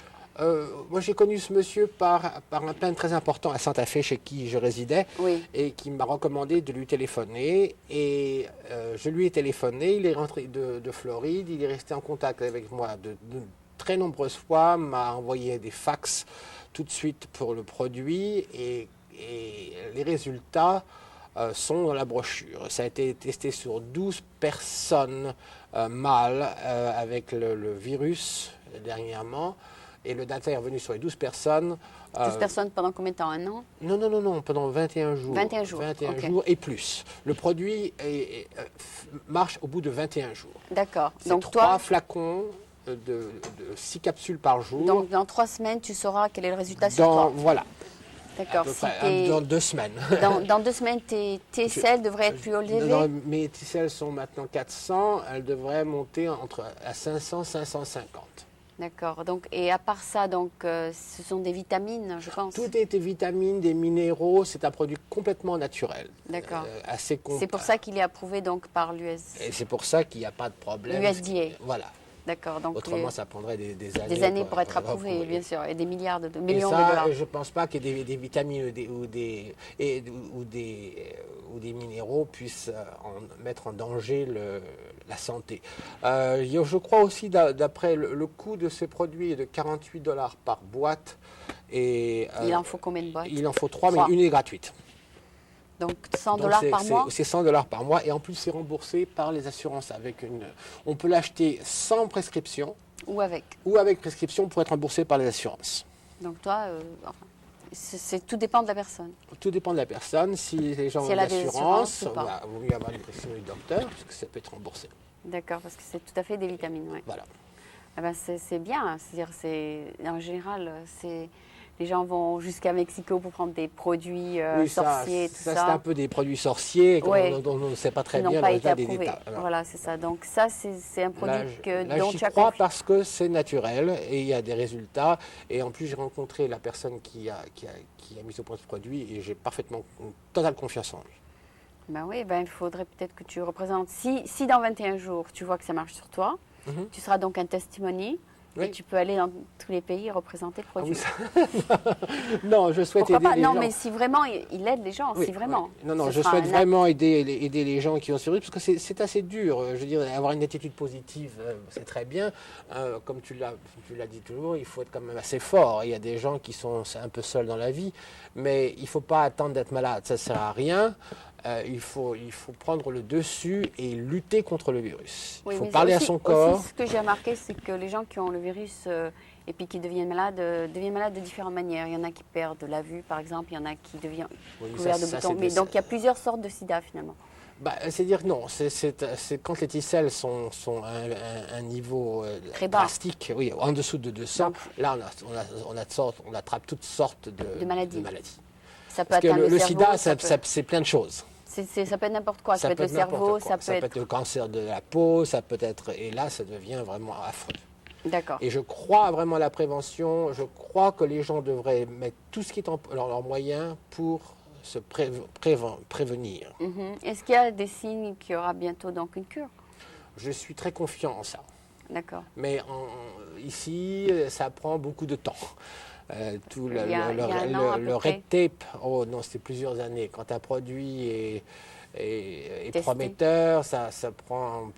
Moi, j'ai connu ce monsieur par un peintre très important à Santa Fe, chez qui je résidais, et qui m'a recommandé de lui téléphoner. Et je lui ai téléphoné, il est rentré de Floride, il est resté en contact avec moi de très nombreuses fois, m'a envoyé des fax tout de suite pour le produit, et les résultats sont dans la brochure. Ça a été testé sur 12 personnes mâles avec le virus dernièrement. Et le data est revenu sur les 12 personnes. 12 personnes pendant combien de temps? Un an? Non, pendant 21 jours. 21 jours. 21 jours et plus. Le produit marche au bout de 21 jours. D'accord. Donc 3 flacons de 6 capsules par jour. Donc dans 3 semaines, tu sauras quel est le résultat sur toi. Voilà. D'accord. Dans 2 semaines. Dans 2 semaines, tes T-cells devraient être plus élevées? Mes T-cells sont maintenant 400. Elles devraient monter à 500, 550. D'accord. Donc, et à part ça, ce sont des vitamines, je pense. Tout est des vitamines, des minéraux. C'est un produit complètement naturel. D'accord. C'est pour ça qu'il est approuvé donc par l'US. Et c'est pour ça qu'il n'y a pas de problème. L'USDA. Voilà. D'accord. Donc autrement, ça prendrait des années. Des années pour être approuvé, bien sûr, et des millions de dollars. Je ne pense pas que des vitamines ou des minéraux puissent mettre en danger la santé. Je crois aussi, d'après le coût de ces produits est de $48 par boîte. Et, il en faut combien de boîtes? Il en faut 3, mais une est gratuite. Donc $100 par mois? C'est $100 par mois, et en plus c'est remboursé par les assurances. On peut l'acheter sans prescription. Ou avec? Ou avec prescription pour être remboursé par les assurances. Donc toi, tout dépend de la personne. Tout dépend de la personne. Si les gens ont l'assurance, il vaut mieux avoir une prescription du docteur, parce que ça peut être remboursé. D'accord, parce que c'est tout à fait des vitamines. Ouais. Voilà. Ah ben c'est bien. C'est-à-dire, en général, les gens vont jusqu'à Mexico pour prendre des produits sorciers, tout ça. C'est un peu des produits sorciers dont on ne sait pas très bien le résultat des détails. Voilà, c'est ça. Donc ça, c'est un produit dont tu as crois parce que c'est naturel et il y a des résultats. Et en plus, j'ai rencontré la personne qui a mis au point ce produit et j'ai parfaitement une totale confiance en lui. Ben oui, il faudrait peut-être que tu représentes. Si dans 21 jours, tu vois que ça marche sur toi, tu seras donc un testimony. Et tu peux aller dans tous les pays et représenter le produit. Non, je souhaite aider les gens. Non, mais si vraiment il aide les gens, si vraiment. Non, non, je souhaite vraiment aider les gens qui ont ce virus, parce que c'est assez dur. Je veux dire, avoir une attitude positive, c'est très bien. Comme tu l'as dit toujours, il faut être quand même assez fort. Il y a des gens qui sont un peu seuls dans la vie, mais il ne faut pas attendre d'être malade, ça ne sert à rien. Il faut prendre le dessus et lutter contre le virus. Il faut parler à son corps. Aussi, ce que j'ai remarqué, c'est que les gens qui ont le virus et puis qui deviennent malades de différentes manières. Il y en a qui perdent la vue, par exemple. Il y en a qui deviennent couverts de boutons. Mais donc, il y a plusieurs sortes de sida, finalement. C'est-à-dire non, c'est quand les ticelles sont à un niveau drastique, oui, en dessous de 200, donc, là on attrape toutes sortes de maladies. Ça peut Parce que le sida, c'est plein de choses. Ça peut être n'importe quoi, ça peut être le cerveau, ça peut être le cancer de la peau, ça peut être... Et là, ça devient vraiment affreux. D'accord. Et je crois vraiment à la prévention, je crois que les gens devraient mettre tout ce qui est en leurs moyens pour se prévenir. Est-ce qu'il y a des signes qu'il y aura bientôt donc une cure? Je suis très confiant en ça. D'accord. Mais ici, ça prend beaucoup de temps. Tout le red tape, oh non, c'était plusieurs années. Quand un produit est prometteur, ça prend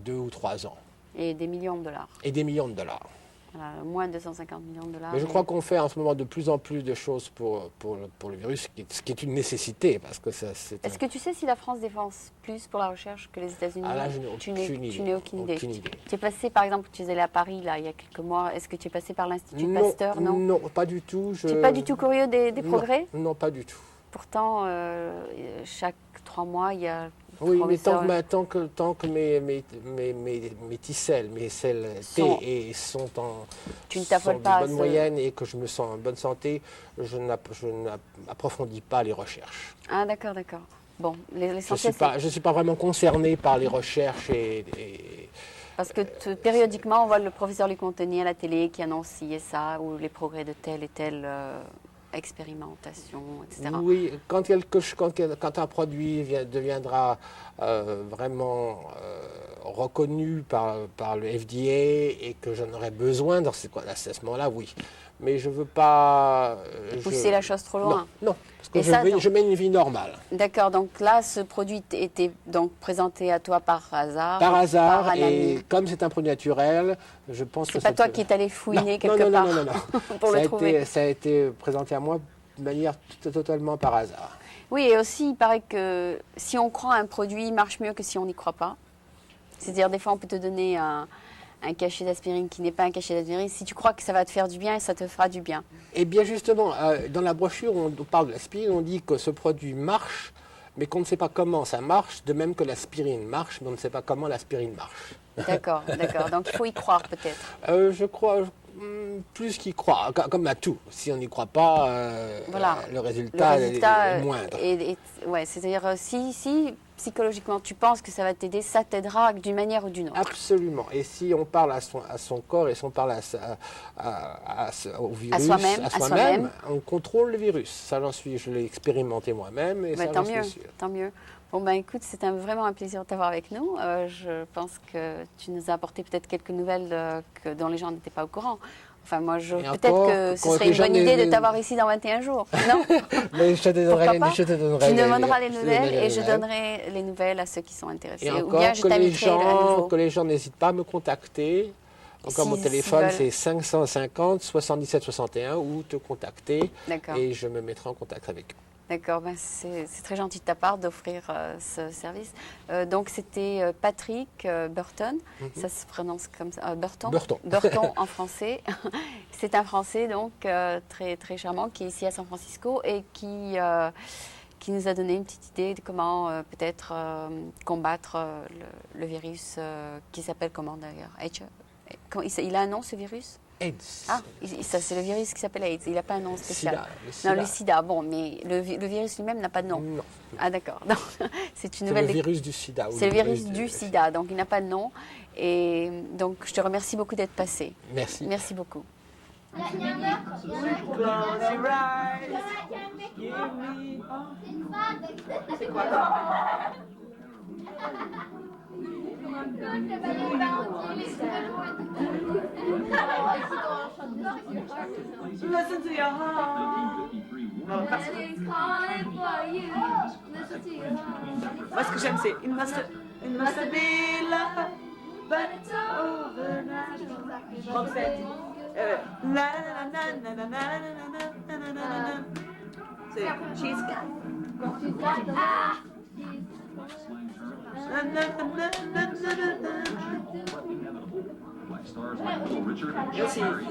2 ou 3 ans. Et des millions de dollars. Et des millions de dollars. Voilà, moins de 250 millions de dollars. Mais je crois qu'on fait en ce moment de plus en plus de choses pour le virus, ce qui est une nécessité. Est-ce que tu sais si la France dépense plus pour la recherche que les États-Unis? Ah là, je n'ai aucune idée. Tu es passé, par exemple, tu es allé à Paris là, il y a quelques mois. Est-ce que tu es passé par l'Institut Pasteur? Non, non, pas du tout. Tu n'es pas du tout curieux des progrès? Non, pas du tout. Pourtant, chaque 3 mois, il y a... Oui, mais tant que mes ticelles, mes selles T sont de bonne moyenne et que je me sens en bonne santé, je n'approfondis pas les recherches. Ah d'accord. Bon, je ne suis pas vraiment concerné par les recherches Parce que périodiquement, on voit le professeur Lecontenay à la télé qui annonce ci et ça, ou les progrès de telle et telle... expérimentation, etc. Oui, quand un produit deviendra vraiment reconnu par le FDA et que j'en aurai besoin dans ce moment-là, oui. Mais je ne veux pas... pousser la chose trop loin. Non, parce que je mène une vie normale. D'accord, donc là, ce produit était donc présenté à toi par hasard. Par hasard, et comme c'est un produit naturel, je pense que... C'est pas toi qui es allé fouiner quelque part pour le trouver. Ça a été présenté à moi de manière totalement par hasard. Oui, et aussi, il paraît que si on croit à un produit, il marche mieux que si on n'y croit pas. C'est-à-dire, des fois, on peut te donner un cachet d'aspirine qui n'est pas un cachet d'aspirine. Si tu crois que ça va te faire du bien, ça te fera du bien. Eh bien, justement, dans la brochure, on parle de l'aspirine, on dit que ce produit marche, mais qu'on ne sait pas comment ça marche, de même que l'aspirine marche, mais on ne sait pas comment l'aspirine marche. D'accord. Donc, il faut y croire, peut-être. Je crois... plus qu'y croire, comme à tout. Si on n'y croit pas, le résultat est moindre. Ouais, c'est-à-dire, si psychologiquement tu penses que ça va t'aider, ça t'aidera d'une manière ou d'une autre. Absolument. Et si on parle à son corps et si on parle au virus, à soi-même, on contrôle le virus. Ça, je l'ai expérimenté moi-même et ça, j'en suis sûr. Tant mieux. Bon, ben écoute, c'était vraiment un plaisir de t'avoir avec nous. Je pense que tu nous as apporté peut-être quelques nouvelles dont les gens n'étaient pas au courant. Enfin, moi, peut-être que ce serait une bonne idée de t'avoir ici dans 21 jours. Non? Mais je te donnerai Tu me demanderas les nouvelles et je donnerai les nouvelles à ceux qui sont intéressés. Et encore, ou bien je t'inviterai à nouveau. Que les gens n'hésitent pas à me contacter. Encore mon téléphone, c'est 550 77 61 ou te contacter et je me mettrai en contact avec eux. D'accord, c'est très gentil de ta part d'offrir ce service. Donc c'était Patrick Burton, ça se prononce comme ça, Burton en français. C'est un Français donc très, très charmant qui est ici à San Francisco et qui nous a donné une petite idée de comment peut-être combattre le virus qui s'appelle comment d'ailleurs? Il a un nom ce virus? AIDS. Ah, ça c'est le virus qui s'appelle AIDS. Il n'a pas un nom spécial. Sida. Non, le sida. Bon, mais le virus lui-même n'a pas de nom. Non. Ah d'accord. C'est une nouvelle. C'est le virus du sida. C'est le virus du sida, donc il n'a pas de nom. Et donc je te remercie beaucoup d'être passé. Merci. Merci beaucoup. C'est quoi? Listen to your heart. Moi, ce que j'aime, c'est It must be love, but it's over now. Donc, c'est la la la la la la la la la. C'est She's got.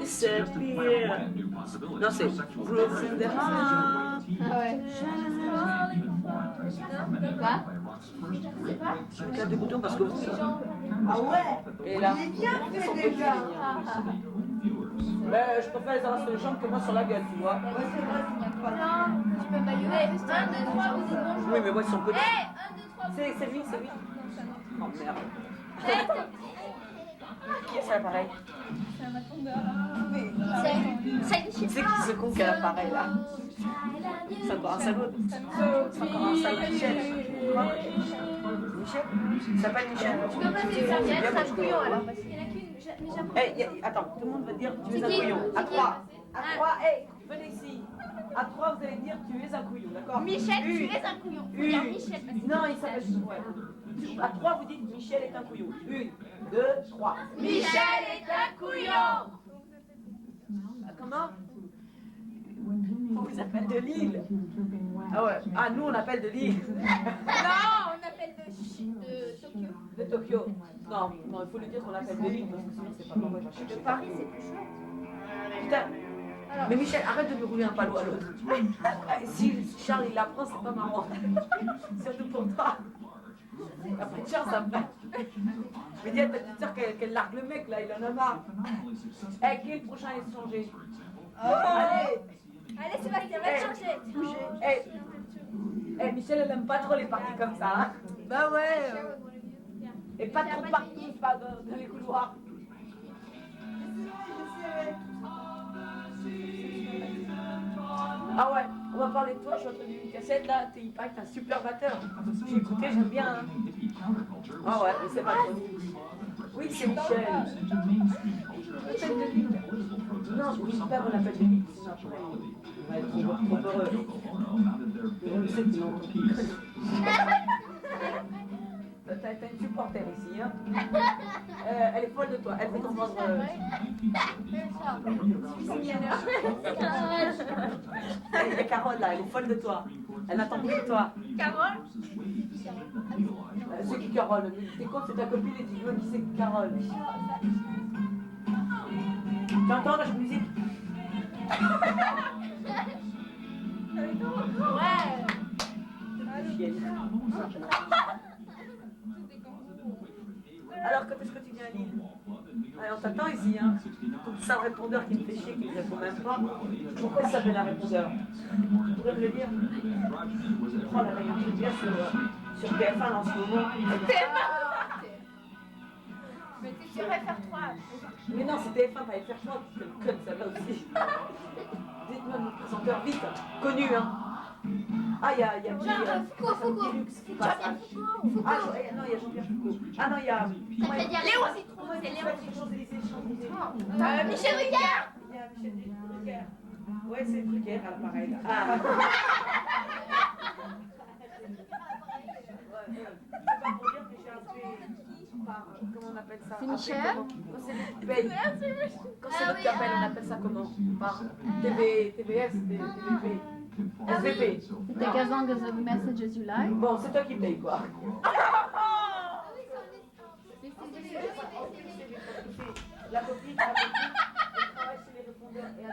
C'est non, c'est Roots in the Heart. Quoi? Je regarde des boutons parce que vous. Ah ouais. Et là, ils sont petits. Mais je préfère les avoir sur les jambes que moi sur la gueule, tu vois. Non, tu peux pas y aller. 1, 2, 3, vous dites bonjour. Oui, mais moi ils sont petits. Hey, 1, 2, 3. C'est lui. Oh merde. Qui est ça l'appareil? C'est qui ce con qui a l'appareil là? C'est encore un salaud. C'est encore un salaud. Michel. Il s'appelle Michel. Tu peux passer une serviette, c'est un couillon alors. Parce qu'il y en a qu'une. Hey, attends, tout le monde va dire tu es un couillon. À 3. À 3, hey, venez ici. À 3, vous allez dire tu es un couillon, d'accord? Michel, tu es un couillon. Faut dire Michel. Non, il s'appelle. Ouais. À 3, vous dites Michel est un couillon. 1, 2, 3. Michel est un couillon. Comment? On vous appelle de Lille. Ah ouais. Ah, nous on appelle de Lille. Non, on appelle de Tokyo. De Tokyo. Non, il faut lui dire qu'on appelle de Lille parce que sinon c'est pas normal. De Paris, c'est plus chouette. Putain. Mais Michel, arrête de me rouler un palo à l'autre. Si Charles il l'apprend, c'est pas marrant. Surtout pour toi. Il a pas de chance après. Mais dis à ta petite soeur qu'elle largue le mec là, il en a marre. Eh, qui est le prochain étranger? Allez! Allez, Sébastien, va te changer. Eh, Michel, elle aime pas trop les parties comme ça. Hein? Bah ouais. Et pas trop de parties, pas dans les couloirs. Ah ouais, on va parler de toi, je suis en train de une cassette là, il paraît que t'es un super batteur. J'ai écouté, j'aime bien. Hein. Ah ouais, mais c'est pas trop. Oui, c'est Michel. Non, je ne pas qu'on l'appelle Michel, sinon après, il va être trop heureux. Je sais qu'il T'as une supporter ici, hein. Elle est folle de toi, elle veut t'en vendre. Il y a Carole là, elle est folle de toi. Elle n'attend plus de toi. Carole? C'est qui Carole? T'es con, c'est ta copine et tu vois qui c'est Carole. T'entends la musique? Ouais. Alors, quand est-ce que tu viens à Lille? Allez, on t'attend ici, hein. Tout ça, le répondeur qui me fait chier, qui ne répond même pas. Pourquoi il s'appelle un répondeur? Tu pourrais me le dire? Oh là là, il y a un truc bien sur TF1 en ce moment. Mais t'es sur FR3. Mais non, c'est TF1, pas FR3, parce que le code, ça va aussi. Dites-moi notre présenteur, vite, connu, hein. Ah, il y a Foucault. Foucault. Ah, non, il y a Jean-Pierre Foucault. Ah non, il y a... Léon Citron, c'est Léon Citron. Michel Drucker. Il y a Michel Drucker. Ouais, c'est Drucker à l'appareil, là. Ah. C'est pas pour dire que j'ai un par... Comment on appelle ça? C'est Michel. Quand c'est lui qui paye. Quand c'est lui qui appelle, on appelle ça comment? Par TVS, TVP. SVP. Take as long as the messages you like. Bon, c'est toi qui paye, quoi. La copine, elle travaille chez les répondeurs et elle a...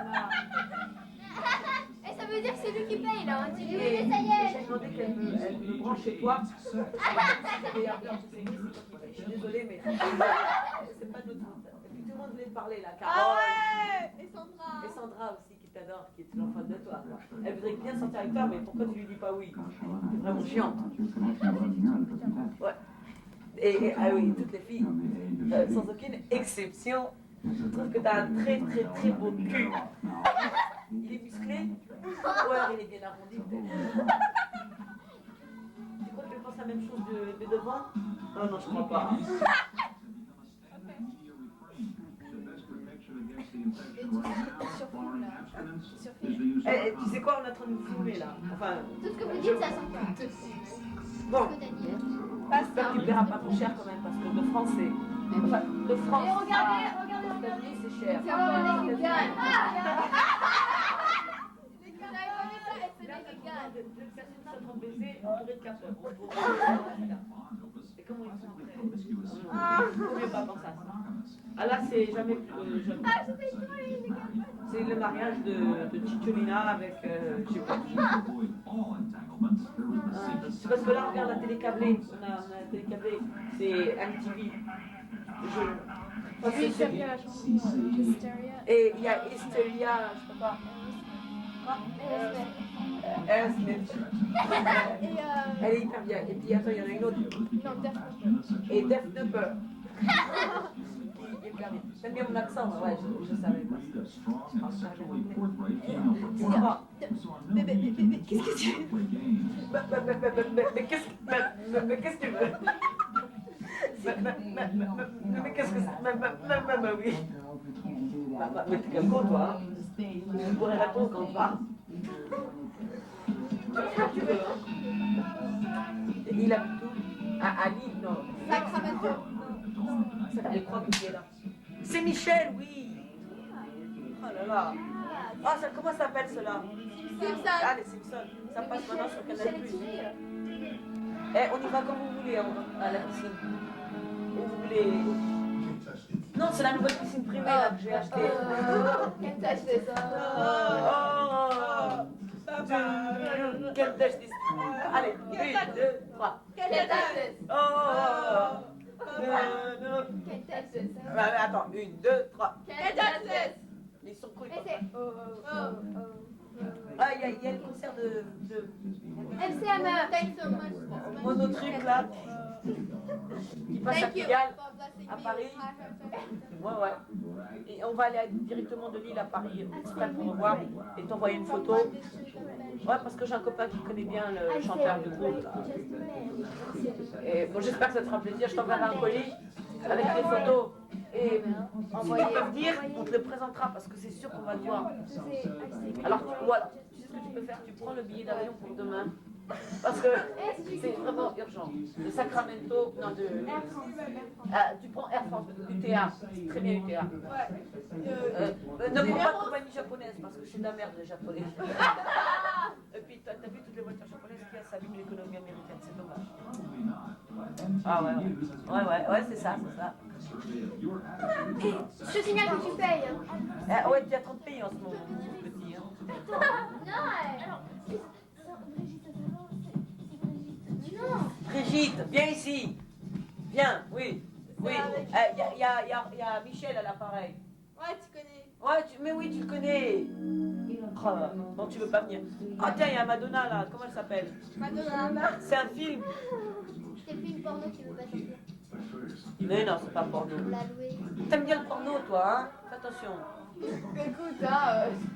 Et ça veut dire que c'est lui qui paye là, on dit oui, Et mais ça y est. j'ai demandé qu'elle me branche chez toi. Je suis désolée, mais c'est pas notre... Et puis tout le monde voulait te parler là, Carole. Ah ouais. Et Sandra. Et Sandra aussi, qui t'adore, qui est toujours fan de toi. Elle voudrait bien sortir avec toi, mais pourquoi tu lui dis pas oui? C'est vraiment chiant. Ouais. Et ah oui, toutes les filles, sans aucune exception, trouvent que t'as un très très très beau cul. Il est musclé, ou alors il est bien arrondi peut-être. Tu crois qu'elle pense la même chose de devant? Oh non, je crois pas. Eh, tu sais quoi, on est en train de nous filmer là. Enfin, Tout ce que vous dites, ça s'entend. bon, Ce que t'as dit. j'espère qu'il ne paiera pas trop cher quand même, parce que de France, c'est... Enfin, de France Et regardez, à regardez, aux regardez. États-Unis, c'est cher. C'est encore les gars. Là, t'as combien de personnes qui sont en train de baiser en durée de 4 heures. Et comment ils sont après? Il ne faut mieux pas penser à ça. Ah là, c'est jamais plus jeune. C'est le mariage de Cicciolina avec, je sais pas qui. C'est parce que là, regarde la télé câblée. On a la télé câblée, c'est MTV. Oui, c'est bien la chanson Hysteria. Et il y a Hysteria, je sais pas. Aerosmith. Elle est hyper bien. Et puis attends, il y en a une autre. Non, Def Leppard. Et Def Leppard. T'aimes bien mon accent? Ouais, je savais pas. Je parle jamais anglais. Tu vois? Mais qu'est-ce que tu veux? Mais qu'est-ce que tu veux? Mais qu'est-ce que c'est? Oui. Mais t'es comme con, toi. Tu pourrais répondre quand on parle. Tu fais ce que tu veux, hein. Il habite où? À Lille, non. Sacramento. Elle croit qu'il est là. C'est Michel, oui. Oh là là. Ah, ça, comment ça s'appelle cela? Simpson. Ah, les Simpsons. Ça passe maintenant sur Canal+. Eh, on y va comme vous voulez à la piscine. Où vous voulez. Non, c'est la nouvelle piscine privée là, que j'ai achetée. Can't touch this. Oh. Can't touch this. Allez, 1, 2, 3. Can't touch this. Oh. Can't touch this. Attends, 1, 2, 3. Can't touch this. Ils sont cool. Et c'est Ah, il y a le concert de MCM. Thanks so much. Monotruc là. Qui passe à Thank you. Pigalle, for blessing à me. Paris. Ouais. Et on va aller directement de Lille à Paris exprès pour revoir et t'envoyer une photo. Ouais, parce que j'ai un copain qui connaît bien le chanteur du groupe. Et bon, j'espère que ça te fera plaisir. Je t'enverrai un colis avec des photos. Et si tu peux venir, on te le présentera parce que c'est sûr qu'on va te voir. Alors, voilà, tu sais ce que tu peux faire? Tu prends le billet d'avion pour demain. Parce que c'est vraiment urgent. De Sacramento, non, tu prends Air France, UTA, c'est très bien UTA. Ne prends pas de compagnie japonaise parce que c'est de la merde les japonais. Et puis t'as vu toutes les voitures japonaises qui s'abîment l'économie américaine, c'est dommage. Ah ouais, c'est ça. Je te signale que tu payes. Ouais, tu as 30 pays en ce moment, mon petit. Non. Brigitte, viens ici. Viens, oui. Il y a Michel à l'appareil. Ouais, tu connais. Ouais, mais oui, tu le connais. Oh, non, tu veux pas venir. Ah tiens, il y a Madonna là, comment elle s'appelle? Madonna. C'est un film. C'est film porno qui veut pas sortir. Mais non, c'est pas porno. On l'a loué. T'aimes bien le porno, toi, hein? Fais attention. Écoute,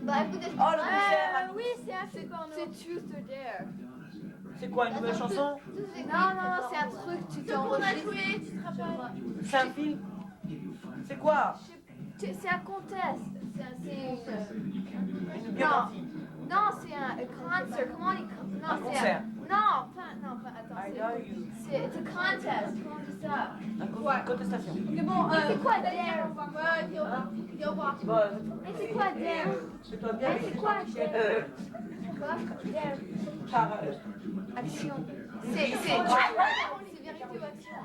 Bah écoutez, Oh, le concert. oui, c'est un film porno. c'est Truth or Dare. C'est quoi, une nouvelle chanson? Non, c'est un truc, tu t'enregistres. Tu te rappelles? C'est un film? C'est quoi? C'est un contest. Une biographie. Non, c'est un concert. Comment on dit? Non, Un concert. Attends. I know you. C'est un contest. Comment on dit ça? Une contestation. Mais bon, c'est quoi Dare? Bon, Et c'est quoi Dare? c'est-toi bien. Et c'est quoi Michel. Quoi Dare? Parole. Action. C'est vérité ou action?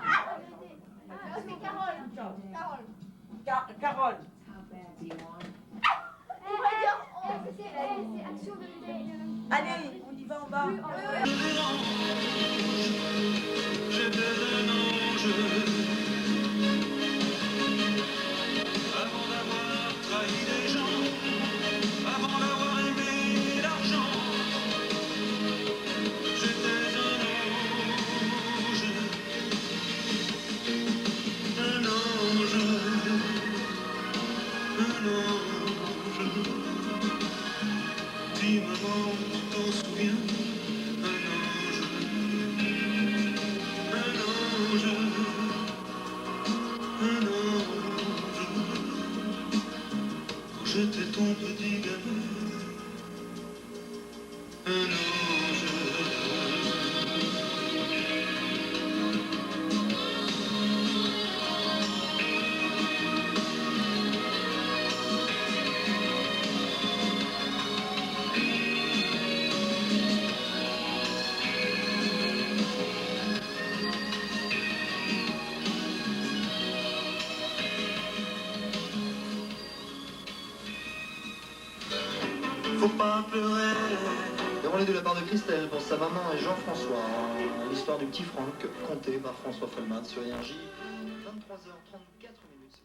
C'est Carole. Carole. C'est action vérité. Allez, on y va en bas. J'étais un ange avant d'avoir trahi des gens, avant d'avoir aimé l'argent. J'étais un ange, un ange. faut pas pleurer. Demandez de la part de Christelle pour sa maman et Jean-François. L'histoire du petit Franck, contée par François Feldman sur Énergie. 23h34 minutes.